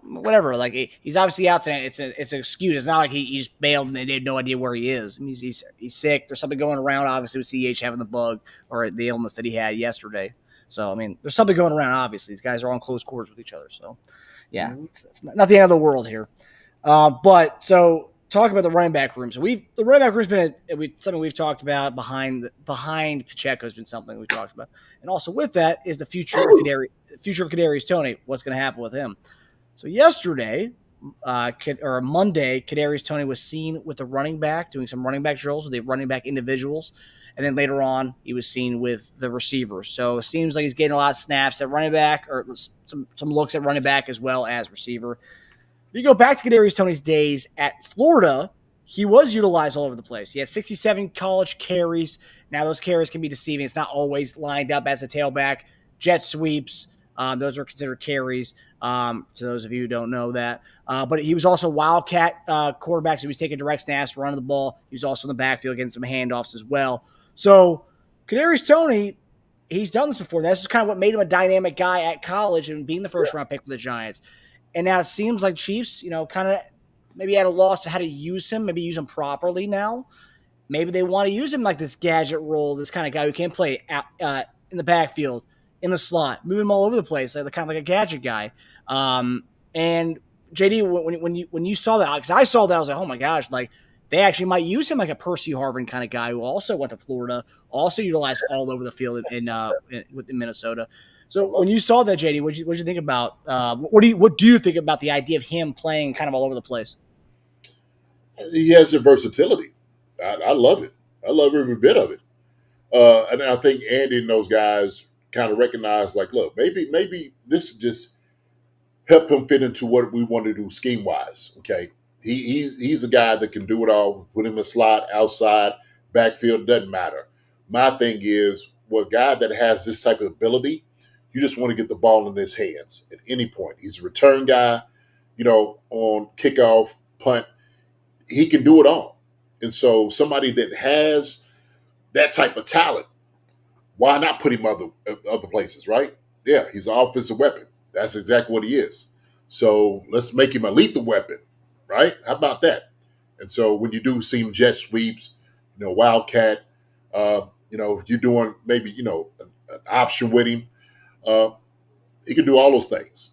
whatever. Like he's obviously out tonight. It's an excuse. It's not like he just bailed and they had no idea where he is. I mean, he's sick. There's something going around. Obviously, with CH having the bug or the illness that he had yesterday. So I mean, there's something going around. Obviously, these guys are on close quarters with each other. So yeah, it's not the end of the world here. But so. Talk about the running back room. So the running back room's been something we've talked about behind Pacheco has been something we've talked about, and also with that is the future of Kadarius Toney. What's going to happen with him? So yesterday, or Monday, Kadarius Toney was seen with the running back doing some running back drills with the running back individuals, and then later on he was seen with the receivers. So it seems like he's getting a lot of snaps at running back or some looks at running back as well as receiver. You go back to Kadarius Toney's days at Florida, he was utilized all over the place. He had 67 college carries. Now those carries can be deceiving. It's not always lined up as a tailback. Jet sweeps, those are considered carries, to those of you who don't know that. But he was also Wildcat quarterback, so he was taking direct snaps, running the ball. He was also in the backfield getting some handoffs as well. So Kadarius Toney, he's done this before. That's just kind of what made him a dynamic guy at college and being the first-round pick for the Giants. And now it seems like Chiefs, kind of maybe at a loss to how to use him, maybe use him properly now. Maybe they want to use him like this gadget role, this kind of guy who can play out, in the backfield, in the slot, move him all over the place, like kind of like a gadget guy. And JD, when you saw that, because I saw that, I was like, oh my gosh, like they actually might use him like a Percy Harvin kind of guy who also went to Florida, also utilized all over the field in Minnesota. So when you saw that, JD, what did you think about? What do you think about the idea of him playing kind of all over the place? He has the versatility. I love it. I love every bit of it. And I think Andy and those guys kind of recognize, like, look, maybe this just help him fit into what we want to do scheme wise. Okay, he's a guy that can do it all. Put him in the slot, outside, backfield, doesn't matter. My thing is, a guy that has this type of ability, you just want to get the ball in his hands at any point. He's a return guy, on kickoff, punt. He can do it all. And so somebody that has that type of talent, why not put him other places, right? Yeah, he's an offensive weapon. That's exactly what he is. So let's make him a lethal weapon, right? How about that? And so when you do see him jet sweeps, Wildcat, you're doing maybe, an option with him. He can do all those things.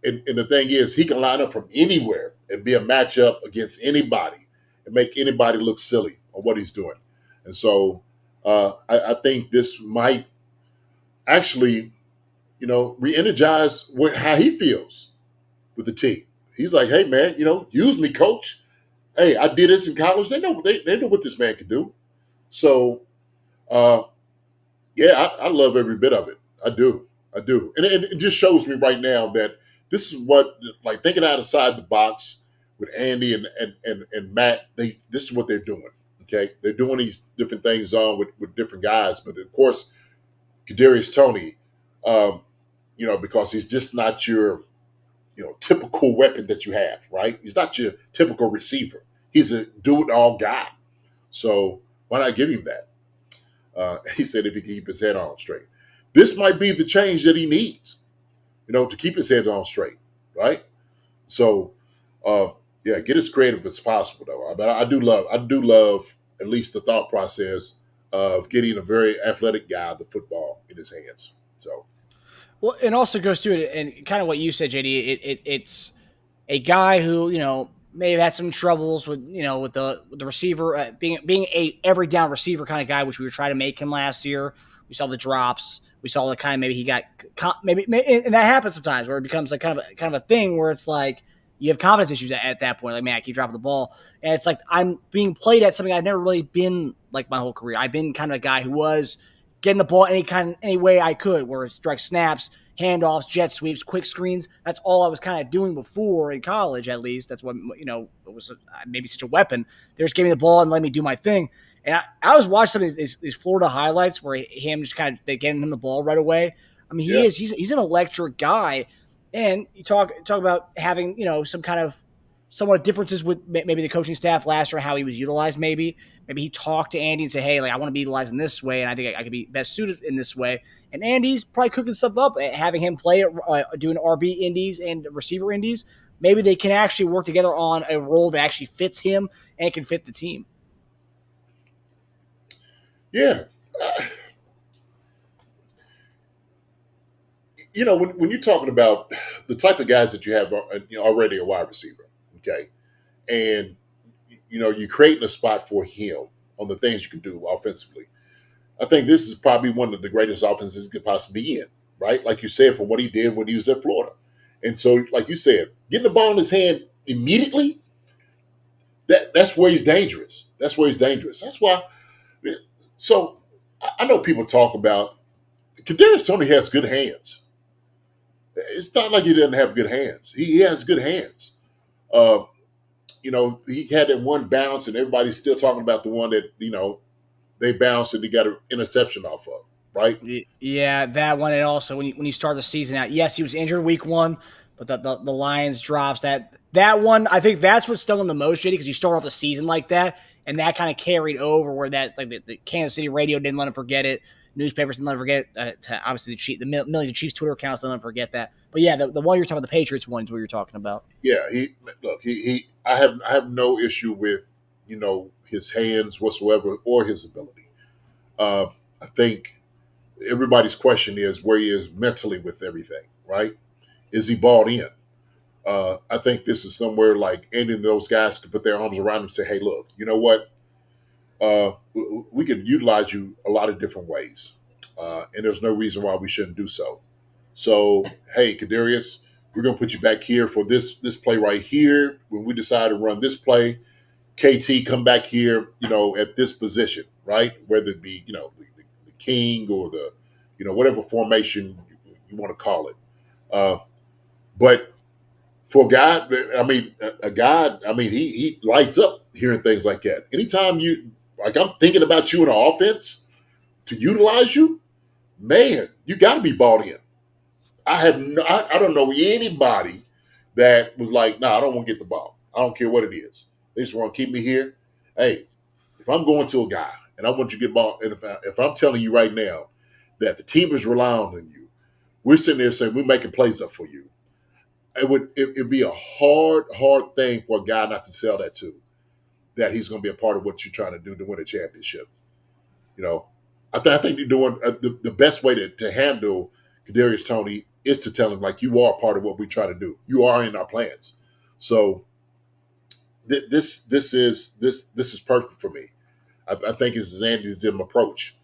And the thing is, he can line up from anywhere and be a matchup against anybody and make anybody look silly on what he's doing. And so I think this might actually, re-energize how he feels with the team. He's like, hey, man, use me, coach. Hey, I did this in college. They know what this man can do. So, yeah, I love every bit of it. I do. And it just shows me right now that this is what, like, thinking outside the box with Andy and Matt, this is what they're doing. Okay. They're doing these different things with different guys. But of course, Kadarius Toney, because he's just not your, typical weapon that you have, right? He's not your typical receiver. He's a do-it-all guy. So why not give him that? He said if he can keep his head on straight. This might be the change that he needs, to keep his head on straight, right? So, yeah, get as creative as possible, though. But I do love at least the thought process of getting a very athletic guy the football in his hands. So, well, it also goes to it, and kind of what you said, JD. It's a guy who may have had some troubles with the receiver being a every down receiver kind of guy, which we were trying to make him last year. We saw the drops. We saw the kind of maybe he got maybe and that happens sometimes where it becomes like kind of a thing where it's like you have confidence issues at that point. Like, man, I keep dropping the ball, and it's like I'm being played at something I've never really been like my whole career. I've been kind of a guy who was getting the ball any way I could, where it's direct snaps, handoffs, jet sweeps, quick screens. That's all I was kind of doing before in college, at least. That's what, it was maybe such a weapon. They just gave me the ball and let me do my thing. And I was watching some of these Florida highlights where him just kind of they getting him the ball right away. I mean, he's an electric guy. And you talk about having, some kind of somewhat differences with maybe the coaching staff last year, how he was utilized. Maybe he talked to Andy and said, hey, like, I want to be utilized in this way, and I think I could be best suited in this way. And Andy's probably cooking stuff up, having him play doing RB indies and receiver indies. Maybe they can actually work together on a role that actually fits him and can fit the team. Yeah. When you're talking about the type of guys that you have already a wide receiver, okay, and you're creating a spot for him on the things you can do offensively. I think this is probably one of the greatest offenses he could possibly be in, right? Like you said, from what he did when he was at Florida. And so, like you said, getting the ball in his hand immediately, that's where he's dangerous. That's where he's dangerous. That's why. So I know people talk about Kadarius Toney has good hands. It's not like he doesn't have good hands. He has good hands. He had that one bounce, and everybody's still talking about the one that, they bounced and he got an interception off of, right? Yeah, that one. And also when you start the season out, yes, he was injured week 1, but the Lions drops that one. I think that's what stung him the most, JD, because you start off the season like that, and that kind of carried over where that like the Kansas City radio didn't let him forget it. Newspapers didn't let him forget it. Obviously, the millions of Chiefs Twitter accounts didn't let him forget that. But yeah, the one you're talking about, the Patriots one, is what you're talking about. Yeah, I have no issue with his hands whatsoever or his ability. I think everybody's question is where he is mentally with everything, right? Is he bought in? I think this is somewhere like Andy and those guys could put their arms around him and say, hey, look, you know what? We can utilize you a lot of different ways. And there's no reason why we shouldn't do so. So, hey, Kadarius, we're going to put you back here for this play right here. When we decide to run this play, KT, come back here, at this position, right? Whether it be, the king or the, whatever formation you want to call it. But for God, he lights up hearing things like that. Anytime I'm thinking about you in an offense to utilize you, man, you got to be bought in. I don't know anybody that was like, I don't want to get the ball. I don't care what it is. They just want to keep me here. Hey, if I'm going to a guy and I want you to get ball, and if I'm telling you right now that the team is relying on you, we're sitting there saying we're making plays up for you. It'd be a hard thing for a guy not to sell that to, that he's going to be a part of what you're trying to do to win a championship. I think you're doing the best way to handle Kadarius Toney is to tell him, like, you are part of what we try to do. You are in our plans. So this is perfect for me. I think it's Andy's approach.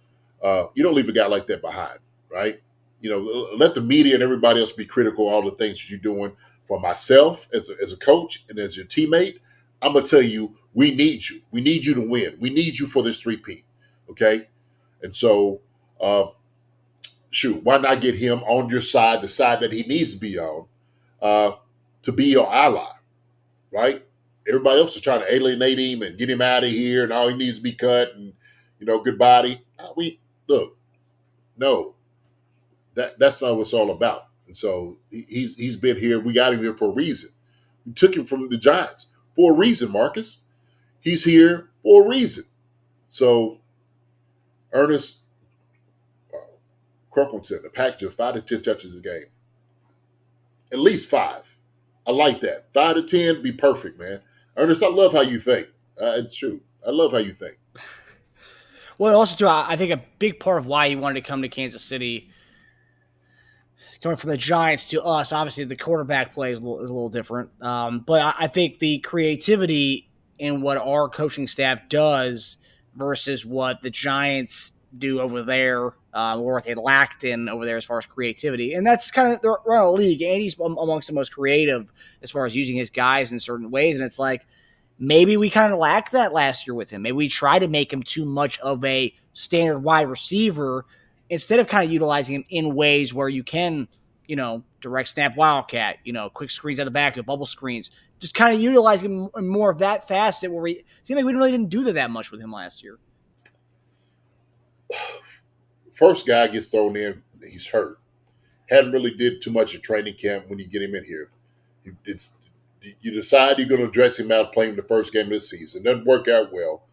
You don't leave a guy like that behind, right? Let the media and everybody else be critical of all the things that you're doing. For myself as a coach and as your teammate, I'm gonna tell you, we need you. We need you to win. We need you for this 3-peat. Okay, and so why not get him on your side, the side that he needs to be on, to be your ally, right? Everybody else is trying to alienate him and get him out of here, and all he needs to be cut, and good body. No. That's not what it's all about. And so he's been here. We got him here for a reason. We took him from the Giants for a reason, Marcus. He's here for a reason. So Ernest Crumpleton, a package of 5 to 10 touches a game. At least 5. I like that. 5 to 10, be perfect, man. Ernest, I love how you think. It's true. I love how you think. Well, also, too, I think a big part of why he wanted to come to Kansas City, coming from the Giants to us, obviously the quarterback play is a little different. But I think the creativity in what our coaching staff does versus what the Giants do over there, or what they lacked in over there as far as creativity. And that's kind of the around the league. Andy's amongst the most creative as far as using his guys in certain ways. And it's like, maybe we kind of lacked that last year with him. Maybe we try to make him too much of a standard wide receiver instead of kind of utilizing him in ways where you can, direct snap wildcat, quick screens out of the backfield, bubble screens, just kind of utilizing him more of that facet where it seemed like we really didn't do that much with him last year. First guy gets thrown in, he's hurt. Hadn't really did too much in training camp when you get him in here. You decide you're going to dress him out playing the first game of this season. Doesn't work out well.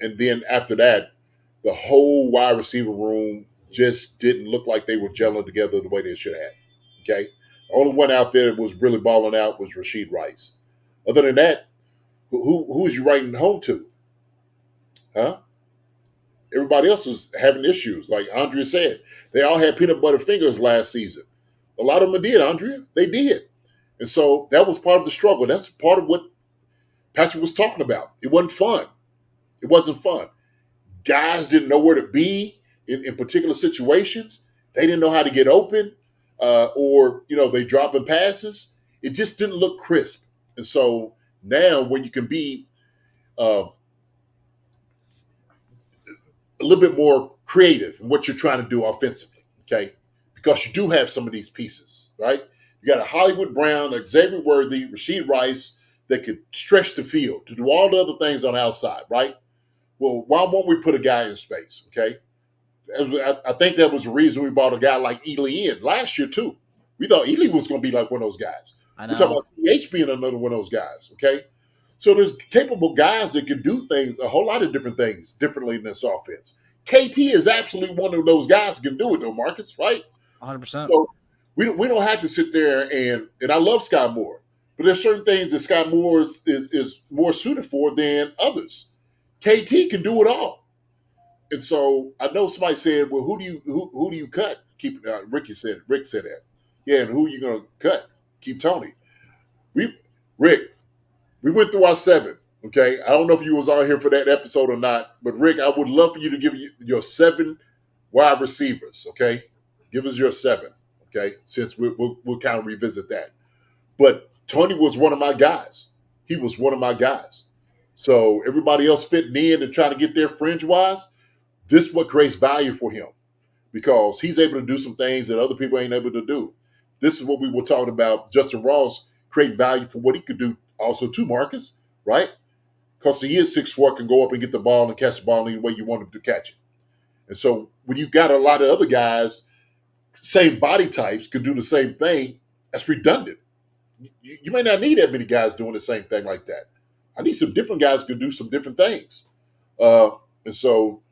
And then after that, the whole wide receiver room just didn't look like they were gelling together the way they should have. Okay? The only one out there that was really balling out was Rashee Rice. Other than that, who is you writing home to? Huh? Everybody else was having issues. Like Andrea said, they all had peanut butter fingers last season. A lot of them did, Andrea. They did. And so that was part of the struggle. That's part of what Patrick was talking about. It wasn't fun. It wasn't fun. Guys didn't know where to be in particular situations. They didn't know how to get open, or they dropping passes. It just didn't look crisp. And so now when you can be a little bit more creative in what you're trying to do offensively, okay? Because you do have some of these pieces, right? You got a Hollywood Brown, a Xavier Worthy, Rashee Rice that could stretch the field to do all the other things on the outside, right? Well, why won't we put a guy in space, okay? I think that was the reason we brought a guy like Ely in last year, too. We thought Ely was going to be like one of those guys. We're talking about CH being another one of those guys, okay? So there's capable guys that can do things, a whole lot of different things differently in this offense. KT is absolutely one of those guys that can do it, though, Marcus, right? 100%. So we don't have to sit there and I love Sky Moore, but there's certain things that Sky Moore is more suited for than others. KT can do it all. And so I know somebody said, well, who do you cut? Rick said that. Yeah, and who are you going to cut? Keep Tony. Rick, we went through our 7, okay? I don't know if you was on here for that episode or not, but Rick, I would love for you to give your 7 wide receivers, okay? Give us your 7, okay? Since we'll kind of revisit that. But Tony was one of my guys. He was one of my guys. So everybody else fitting in and trying to get there fringe-wise, this is what creates value for him because he's able to do some things that other people ain't able to do. This is what we were talking about. Justin Ross create value for what he could do also too, Marcus, right? Because he is 6'4", can go up and get the ball and catch the ball any way you want him to catch it. And so when you've got a lot of other guys, same body types, could do the same thing, that's redundant. You may not need that many guys doing the same thing like that. I need some different guys who can do some different things. And so,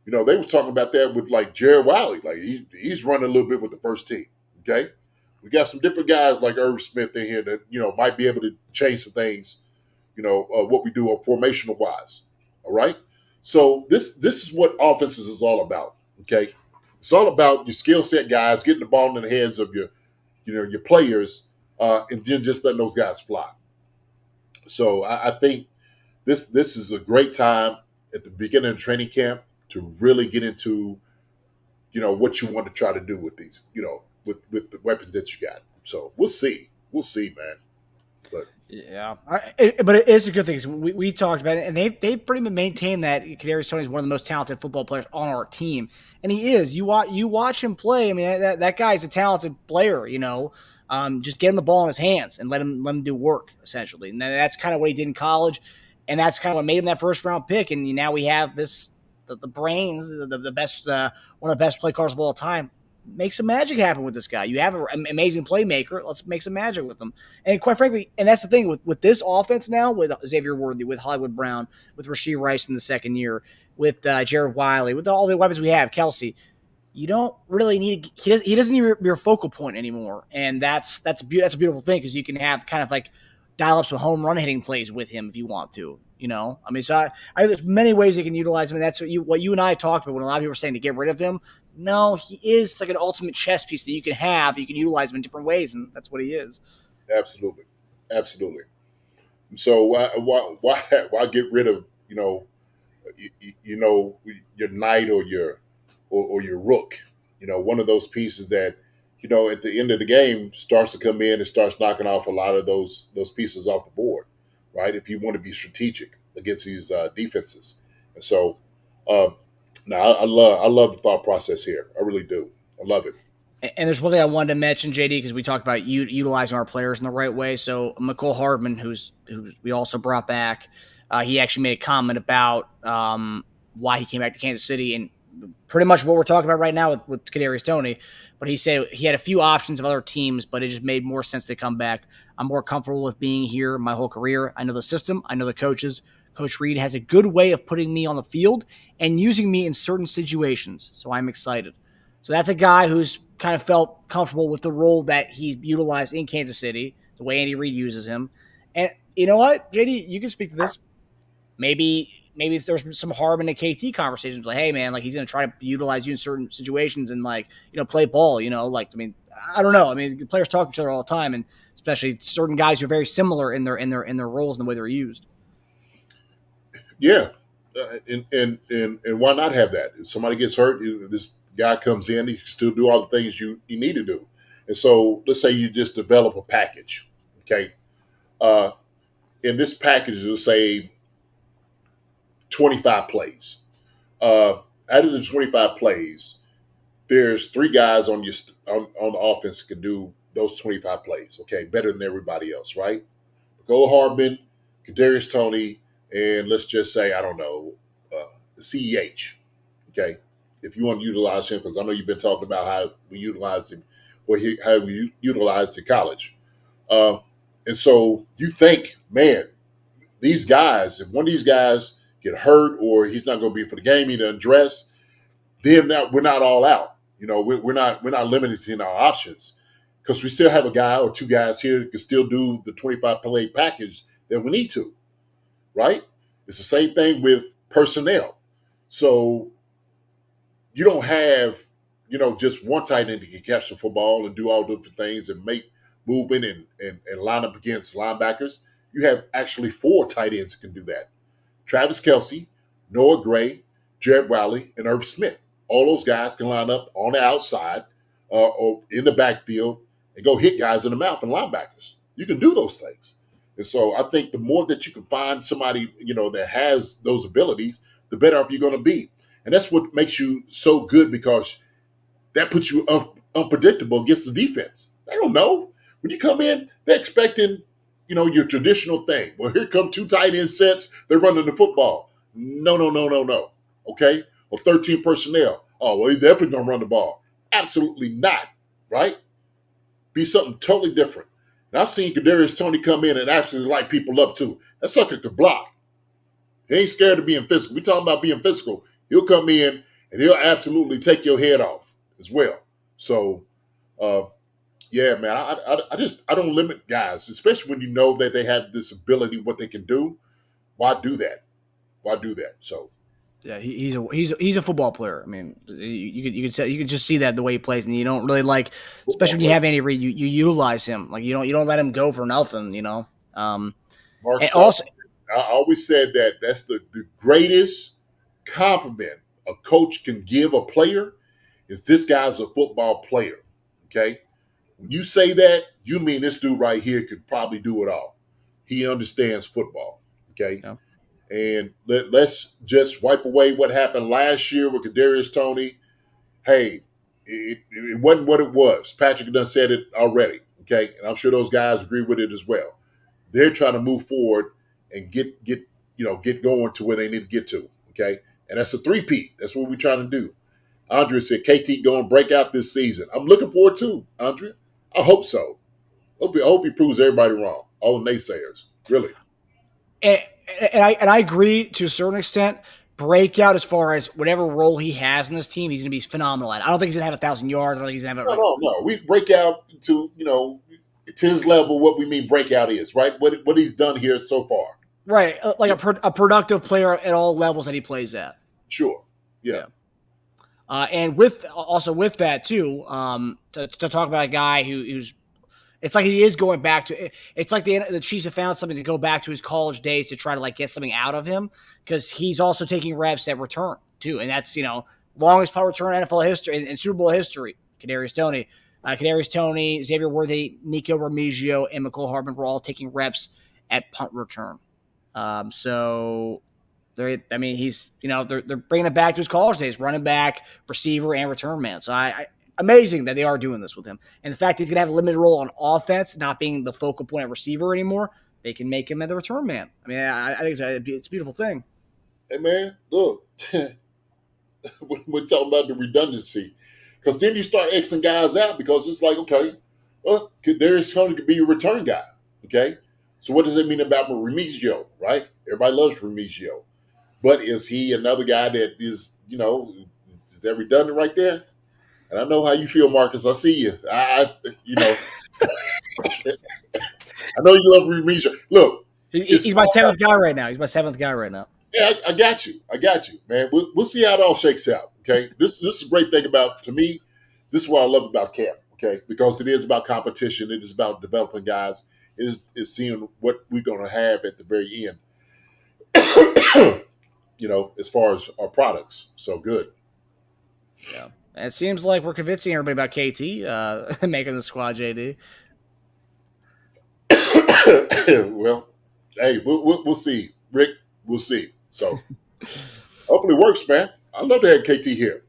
they was talking about that with like Jared Wiley. Like he's running a little bit with the first team. Okay. We got some different guys like Irv Smith in here that, might be able to change some things, what we do formational wise. All right. So this is what offenses is all about. Okay. It's all about your skill set guys, getting the ball in the hands of your players, and then just letting those guys fly. So I think this is a great time at the beginning of training camp to really get into, what you want to try to do with these, with the weapons that you got. So we'll see. We'll see, man. But yeah, but it is a good thing. We talked about it, and they've pretty much maintained that Kadarius Toney is one of the most talented football players on our team, and he is. You watch him play. I mean, that guy's a talented player. Just get him the ball in his hands and let him do work essentially, and that's kind of what he did in college, and that's kind of what made him that first round pick. And now we have the brains, the best, one of the best play callers of all time. Make some magic happen with this guy. You have an amazing playmaker. Let's make some magic with him. And quite frankly, and that's the thing with this offense now, with Xavier Worthy, with Hollywood Brown, with Rashee Rice in the second year, with Jared Wiley, with all the weapons we have, Kelsey, you don't really need – he doesn't need your focal point anymore. And that's a beautiful thing because you can have kind of like dial up some home run hitting plays with him if you want to. I mean, so there's many ways you can utilize him. And that's what you and I talked about when a lot of people were saying to get rid of him. No, he is like an ultimate chess piece that you can have. You can utilize him in different ways, and that's what he is. Absolutely. Absolutely. So why get rid of, your knight or your rook. One of those pieces that at the end of the game starts to come in and starts knocking off a lot of those pieces off the board, right? If you want to be strategic against these defenses, and so no, I love the thought process here. I really do. I love it. And there's one thing I wanted to mention, JD, because we talked about utilizing our players in the right way. So McCole Hardman, who we also brought back, he actually made a comment about why he came back to Kansas City, and pretty much what we're talking about right now with Kadarius Toney. But he said he had a few options of other teams, but it just made more sense to come back. I'm more comfortable with being here my whole career. I know the system. I know the coaches. Coach Reid has a good way of putting me on the field and using me in certain situations, so I'm excited. So that's a guy who's kind of felt comfortable with the role that he utilized in Kansas City, the way Andy Reid uses him. And you know what, JD, you can speak to this. Maybe there's some Hardman and KT conversations like, hey man, like he's going to try to utilize you in certain situations and play ball, I don't know. I mean, players talk to each other all the time, and especially certain guys who are very similar in their roles and the way they're used. Yeah. And why not have that? If somebody gets hurt, this guy comes in, he can still do all the things you need to do. And so let's say you just develop a package, okay? In this package, let's say 25 plays. Out of the 25 plays, there's 3 guys on the offense that can do those 25 plays, okay? Better than everybody else, right? Go Hardman, Kadarius Toney, and let's just say, I don't know, CEH, okay? If you want to utilize him, because I know you've been talking about how we utilized him, how we utilized in college. And so you think, man, these guys, if one of these guys get hurt or he's not going to be for the game, he doesn't dress, then we're not all out. We're not limited in our options because we still have a guy or 2 guys here who can still do the 25 play package that we need to, right? It's the same thing with personnel. So you don't have, just one tight end that can catch the football and do all different things and make movement and line up against linebackers. You have actually 4 tight ends that can do that. Travis Kelce, Noah Gray, Jared Wiley, and Irv Smith. All those guys can line up on the outside or in the backfield and go hit guys in the mouth and linebackers. You can do those things. And so I think the more that you can find somebody, that has those abilities, the better off you're going to be. And that's what makes you so good because that puts you unpredictable against the defense. They don't know. When you come in, they're expecting, your traditional thing. Well, here come 2 tight end sets. They're running the football. No. Okay? Or 13 personnel. Oh, well, he's definitely going to run the ball. Absolutely not, right? Be something totally different. And I've seen Kadarius Toney come in and actually light people up too. That sucker could block. He ain't scared of being physical. We talking about being physical. He'll come in and he'll absolutely take your head off as well. So, yeah, man, I don't limit guys, especially when you know that they have this ability, what they can do. Why do that? So, yeah, he's a football player. I mean, you could just see that the way he plays, and you don't really especially when you have Andy Reid, you utilize him. Like you don't let him go for nothing. Mark, and also, I always said that that's the greatest compliment a coach can give a player is this guy's a football player. Okay. When you say that, you mean this dude right here could probably do it all. He understands football, okay? Yeah. And let's just wipe away what happened last year with Kadarius Toney. Hey, it wasn't what it was. Patrick done said it already, okay? And I'm sure those guys agree with it as well. They're trying to move forward and get going to where they need to get to, okay? And that's a 3-peat. That's what we're trying to do. Andrea said KT going to break out this season. I'm looking forward to, Andrea. I hope so. I hope he proves everybody wrong. All the naysayers, really. And I agree to a certain extent. Breakout as far as whatever role he has in this team, he's going to be phenomenal at. I don't think he's going to have 1,000 yards. I don't think he's going to have No. We break out to to his level. What we mean breakout is right. What he's done here so far. Right, like a productive player at all levels that he plays at. Sure. Yeah. And with that too, to talk about a guy who's It's like he is going back to – it's like the Chiefs have found something to go back to his college days to try to, like, get something out of him because he's also taking reps at return too. And that's, longest punt return in NFL history and Super Bowl history. Kadarius Toney, Xavier Worthy, Nico Remigio, and McCole Hardman were all taking reps at punt return. So they're bringing it back to his college days, running back, receiver, and return man. So amazing that they are doing this with him. And the fact he's going to have a limited role on offense, not being the focal point at receiver anymore, they can make him at the return man. I mean, I think it's a beautiful thing. Hey, man, look, we're talking about the redundancy. Because then you start Xing guys out because it's like, okay, there's going to be a return guy, okay? So what does that mean about Remigio, right? Everybody loves Remigio. But is he another guy that is, is that redundant right there? And I know how you feel, Marcus. I see you. I know you love Remigio. Look. He's my seventh guy right now. Yeah, I got you, man. We'll see how it all shakes out, okay? This is a great thing to me, this is what I love about camp, okay? Because it is about competition. It is about developing guys. It is seeing what we're going to have at the very end, as far as our products. So good. Yeah. It seems like we're convincing everybody about KT making the squad, JD. Well, hey, we'll see. Rick, we'll see. So hopefully it works, man. I'd love to have KT here.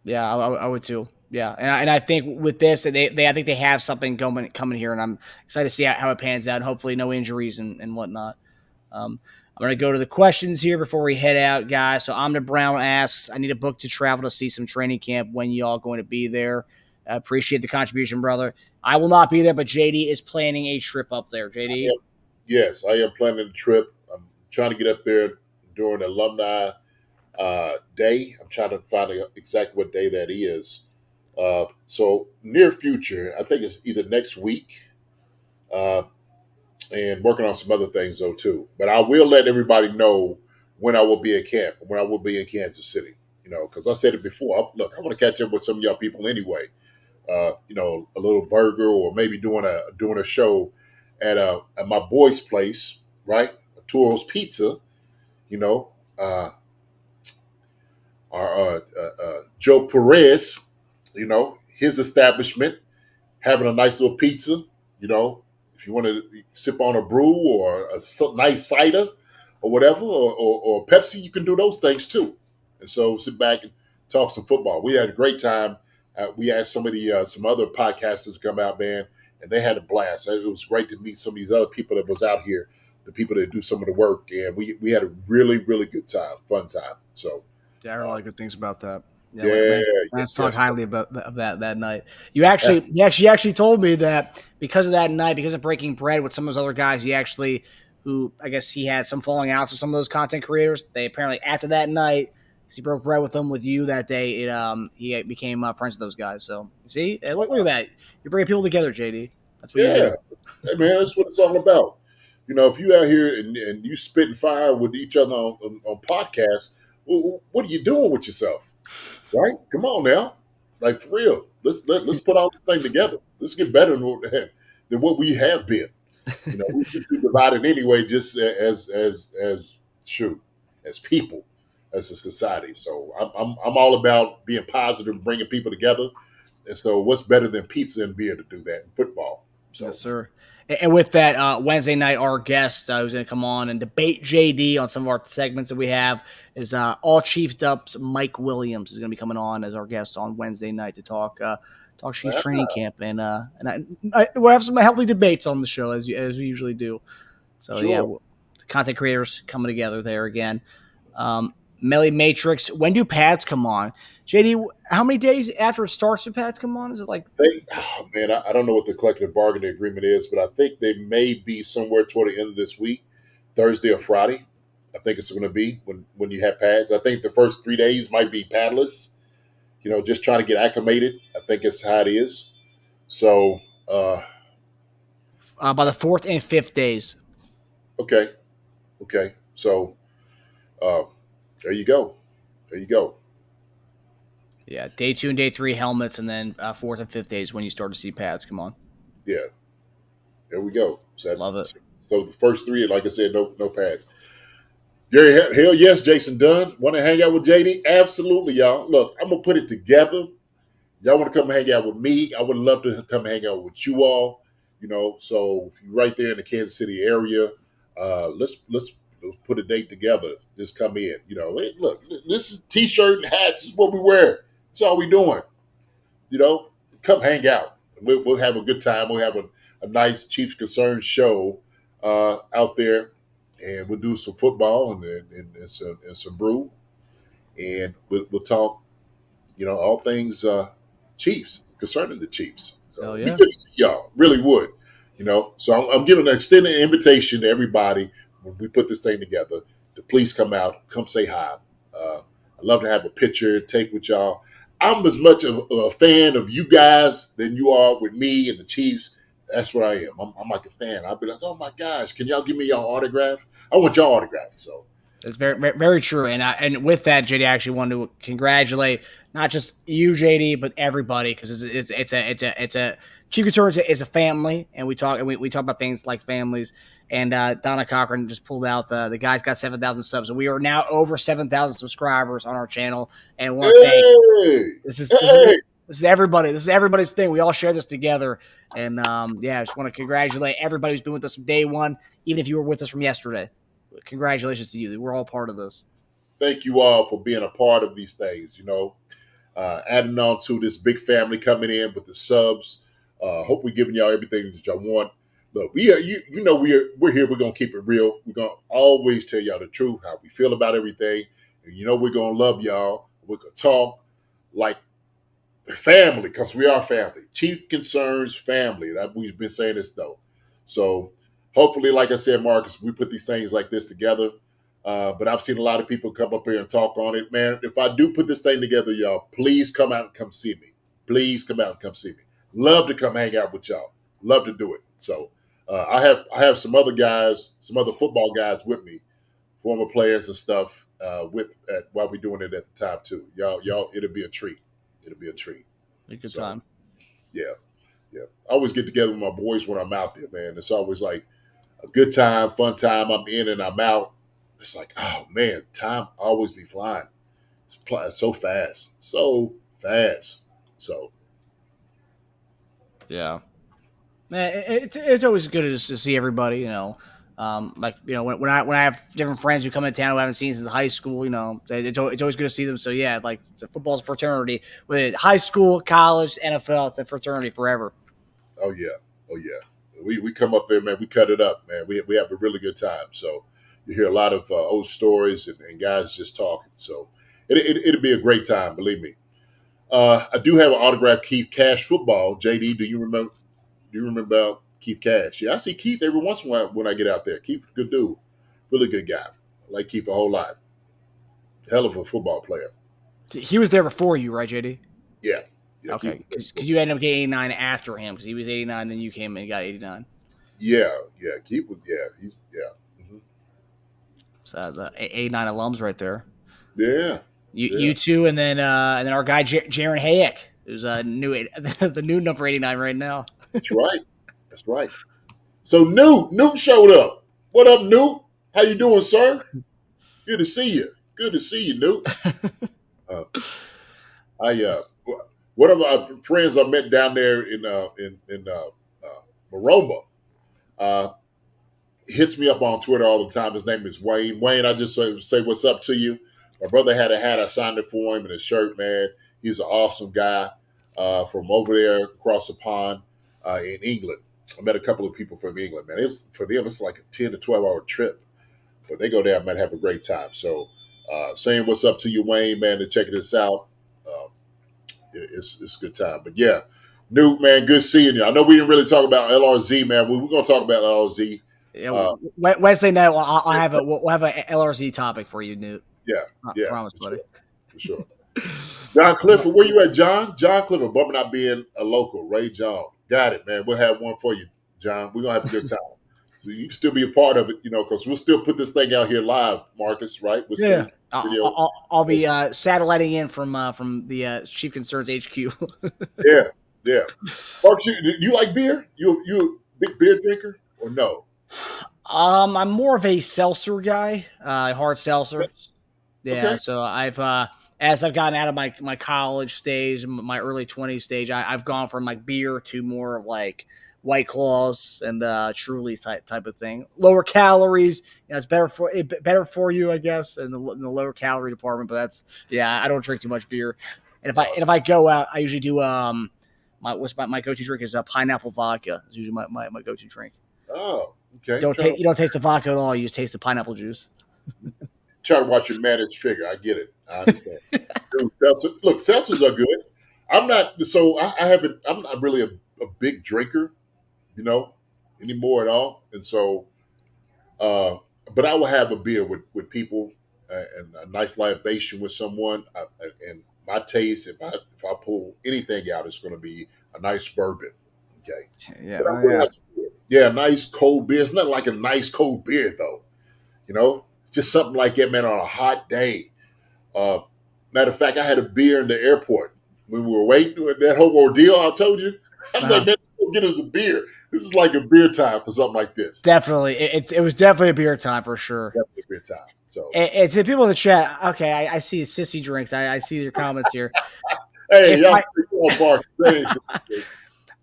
Yeah, I would too. Yeah, and I think with this, I think they have something coming here, and I'm excited to see how it pans out. Hopefully, no injuries and whatnot. I'm going to go to the questions here before we head out, guys. So Amna Brown asks, I need a book to travel to see some training camp. When y'all going to be there? Appreciate the contribution, brother. I will not be there, but JD is planning a trip up there. JD? Yes, I am planning a trip. I'm trying to get up there during alumni day. I'm trying to find exactly what day that is. So near future, I think it's either next week and working on some other things, though, too. But I will let everybody know when I will be at camp, when I will be in Kansas City, because I said it before. Look, I want to catch up with some of y'all people anyway. A little burger or maybe doing a show at my boy's place, right? Turo's Pizza, our Joe Perez, his establishment, having a nice little pizza, if you want to sip on a brew or a nice cider or whatever, or Pepsi, you can do those things too. And so sit back and talk some football. We had a great time. We asked some other podcasters to come out, man, and they had a blast. It was great to meet some of these other people that was out here, the people that do some of the work, and we had a really, really good time, fun time. So yeah, I heard a lot of good things about that. Let's talk highly about that night. You actually told me that because of that night, because of breaking bread with some of those other guys, who I guess he had some falling outs with some of those content creators. They apparently after that night, because he broke bread with them with you that day, he became friends with those guys. So see, look at that, you're bringing people together, JD. That's what you do. Hey man, that's what it's all about. If you out here and you spitting fire with each other on podcasts, what are you doing with yourself? Right? Come on now. Like for real. Let's put all this thing together. Let's get better than what we have been. We should be divided anyway, just as people, as a society. So I'm all about being positive, bringing people together. And so what's better than pizza and beer to do that in football? So. Yes, sir. And with that, Wednesday night, our guest who's going to come on and debate JD on some of our segments that we have is all Chiefs Dubs. Mike Williams is going to be coming on as our guest on Wednesday night to talk Chiefs training camp, and we'll have some healthy debates on the show as we usually do. So sure. The content creators coming together there again. Melly Matrix, when do pads come on? JD, how many days after it starts do pads come on? Is it like? I don't know what the collective bargaining agreement is, but I think they may be somewhere toward the end of this week, Thursday or Friday. I think it's going to be when you have pads. I think the first 3 days might be padless, just trying to get acclimated. I think it's how it is. So by the 4th and 5th days. Okay. So there you go. Yeah, day 2 and day 3 helmets, and then 4th and 5th days when you start to see pads come on. Yeah, there we go. Love it. So the first three, like I said, no pads. Gary, hell yes, Jason Dunn. Want to hang out with JD? Absolutely, y'all. Look, I'm gonna put it together. Y'all want to come hang out with me? I would love to come hang out with you all. So right there in the Kansas City area, let's put a date together. Just come in. Hey, look, this is t-shirt and hats. This is what we wear. That's all we doing. Come hang out. We'll have a good time. We'll have a nice Chiefs Concerns show out there, and we'll do some football and some brew, and we'll talk. All things Chiefs concerning the Chiefs. So Hell it'd yeah. be good to see y'all. Really would. So I'm giving an extended invitation to everybody when we put this thing together to please come out, come say hi. I'd love to have a picture, take with y'all. I'm as much of a fan of you guys than you are with me and the Chiefs. That's what I am. I'm like a fan. I'll be like, oh my gosh, can y'all give me y'all autograph? I want y'all autographs. So It's very, very, very true. And with that, JD, I actually wanted to congratulate not just you, JD, but everybody, because it's a Chief Concerns is a family, and we talk about things like families. And Donna Cochran just pulled out the guy's got 7,000 subs, and we are now over 7,000 subscribers on our channel. And want to thank this is everybody. This is everybody's thing. We all share this together. And I just want to congratulate everybody who's been with us from day one, even if you were with us from yesterday. Congratulations to you. We're all part of this. Thank you all for being a part of these things. Adding on to this big family coming in with the subs. Hope we're giving y'all everything that y'all want. Look, we're here. We're gonna keep it real. We're gonna always tell y'all the truth, how we feel about everything. And we're gonna love y'all. We're gonna talk like family, because we are family. Chief Concerns family. We've been saying this though. So hopefully, like I said, Marcus, we put these things like this together. But I've seen a lot of people come up here and talk on it. Man, if I do put this thing together, y'all, please come out and come see me. Please come out and come see me. Love to come hang out with y'all. Love to do it. So I have some other guys, some other football guys with me, former players and stuff, while we're doing it at the time too. Y'all, it'll be a treat. It'll be a treat. A good time. Yeah. I always get together with my boys when I'm out there, man. It's always like a good time, fun time. I'm in and I'm out. It's like, oh man, time always be flying. It's so fast. So, yeah. It's always good to see everybody, when I have different friends who come into town who I haven't seen since high school, it's always good to see them. So yeah, like football's a fraternity. With high school, college, NFL, it's a fraternity forever. Oh yeah. We come up there, man. We cut it up, man. We have a really good time. So you hear a lot of old stories and guys just talking. So it'll be a great time, believe me. I do have an autographed Keith Cash football. JD, do you remember about Keith Cash? Yeah, I see Keith every once in a while when I get out there. Keith, good dude. Really good guy. I like Keith a whole lot. Hell of a football player. He was there before you, right, JD? Yeah. Okay, because you ended up getting 89 after him, because he was 89, then you came and got 89. Yeah. Keith was, Mm-hmm. So the 89 alums right there. Yeah. You two, and then our guy Jaron Hayek, who's the new number 89 right now. That's right. So Newt showed up. What up, Newt? How you doing, sir? Good to see you, Newt. One of my friends I met down there in Maroma hits me up on Twitter all the time. His name is Wayne. Wayne, I just say what's up to you. My brother had a hat. I signed it for him and a shirt, man. He's an awesome guy from over there across the pond in England. I met a couple of people from England, man. For them, it's like a 10 to 12-hour trip. But they go there and have a great time. So saying what's up to you, Wayne, man, and checking this out. It's a good time. But yeah, Newt, man, good seeing you. I know we didn't really talk about LRZ, man. We're going to talk about LRZ. Yeah, Wednesday night, we'll have a LRZ topic for you, Newt. Yeah, I promise, buddy. For sure. John Clifford, where you at, John? John Clifford, bumming not being a local. Ray John. Got it, man. We'll have one for you, John. We're going to have a good time. So you can still be a part of it, because we'll still put this thing out here live, Marcus, right? Yeah. I'll be satelliting in from the Chief Concerns HQ. Yeah. Yeah. Mark, you like beer? You a big beer drinker or no? I'm more of a seltzer guy, hard seltzer. Yeah, Okay. so I've as I've gotten out of my college stage, my early 20s stage, I've gone from like beer to more of like White Claws and Truly's type of thing. Lower calories, it's better for you, I guess, in the lower calorie department. But I don't drink too much beer, and if I go out, I usually do my go to drink is pineapple vodka. It's usually my go to drink. Oh, okay. You don't taste the vodka at all. You just taste the pineapple juice. Try to watch your managed figure. I get it. I understand. Dude, look, seltzers are good. I'm not. So I haven't. I'm not really a big drinker, anymore at all. And so, but I will have a beer with people and a nice libation with someone. And my taste, if I pull anything out, it's going to be a nice bourbon. Okay. Yeah, But I really like beer. Yeah, nice cold beer. It's not like a nice cold beer though. It's just something like that, man, on a hot day. Matter of fact, I had a beer in the airport when we were waiting that whole ordeal. I told you, I was like, man, go get us a beer. This is like a beer time for something like this. Definitely, it was definitely a beer time for sure. Definitely a beer time. So, and to the people in the chat, okay, I see sissy drinks. I see your comments here. hey, y'all,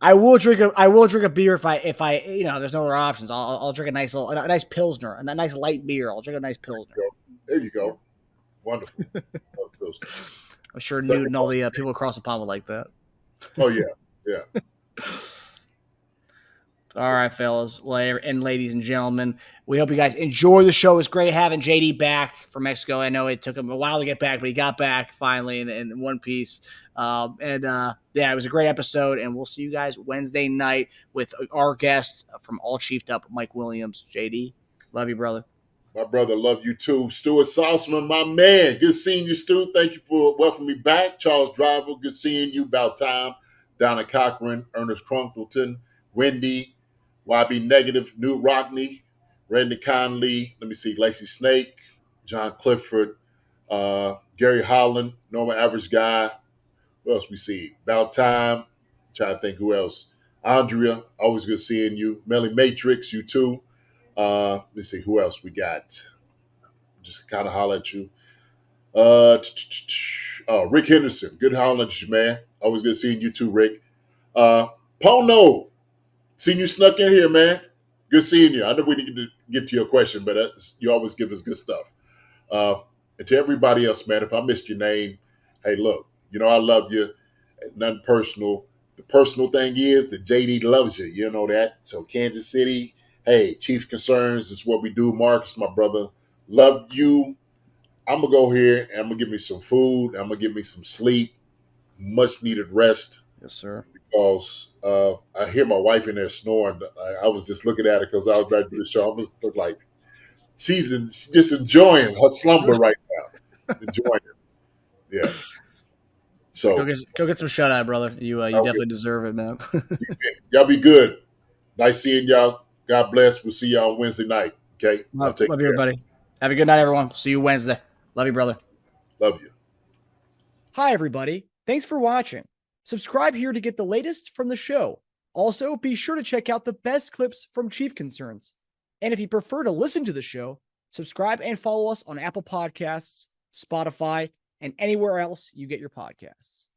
I will drink a beer if I there's no other options. I'll drink a nice pilsner, a nice light beer. I'll drink a nice pilsner. There you go. Wonderful. I'm sure Newt and all the people across the pond would like that. Oh yeah. All right, fellas, and ladies and gentlemen, we hope you guys enjoy the show. It's great having JD back from Mexico. I know it took him a while to get back, but he got back finally in one piece. It was a great episode, and we'll see you guys Wednesday night with our guest from All Chiefed Up, Mike Williams. JD, love you, brother. My brother, love you too. Stuart Salzman, my man. Good seeing you, Stu. Thank you for welcoming me back. Charles Driver, good seeing you. About time. Donna Cochran, Ernest Crunkleton, Wendy, YB Negative, Newt Rockney, Randy Conley, let me see, Lacey Snake, John Clifford, Gary Holland, Normal Average Guy. Who else we see? About time. Trying to think who else. Andrea, always good seeing you. Melly Matrix, you too. Let's see who else we got. Just kind of holler at you. Rick Henderson, good holler at you, man. Always good seeing you too, Rick. Pono, seen you snuck in here, man. Good seeing you. I know we didn't get to your question, but you always give us good stuff. And to everybody else, man, if I missed your name, hey, look, I love you. Nothing personal. The personal thing is that JD loves you. You know that. So Kansas City, hey, Chiefs Concerns is what we do. Marcus, my brother, love you. I'm going to go here and I'm going to give me some food. I'm going to give me some sleep, much needed rest. Yes, sir. Because I hear my wife in there snoring. I was just looking at her because I was ready to do the show. I was like, she's just enjoying her slumber right now. Enjoying it. Yeah. So go get some shut eye, brother. You definitely deserve it, man. Y'all be good. Nice seeing y'all. God bless. We'll see y'all on Wednesday night. Okay. Love you, everybody. Have a good night, everyone. See you Wednesday. Love you, brother. Love you. Hi, everybody. Thanks for watching. Subscribe here to get the latest from the show. Also, be sure to check out the best clips from Chief Concerns. And if you prefer to listen to the show, subscribe and follow us on Apple Podcasts, Spotify, and anywhere else you get your podcasts.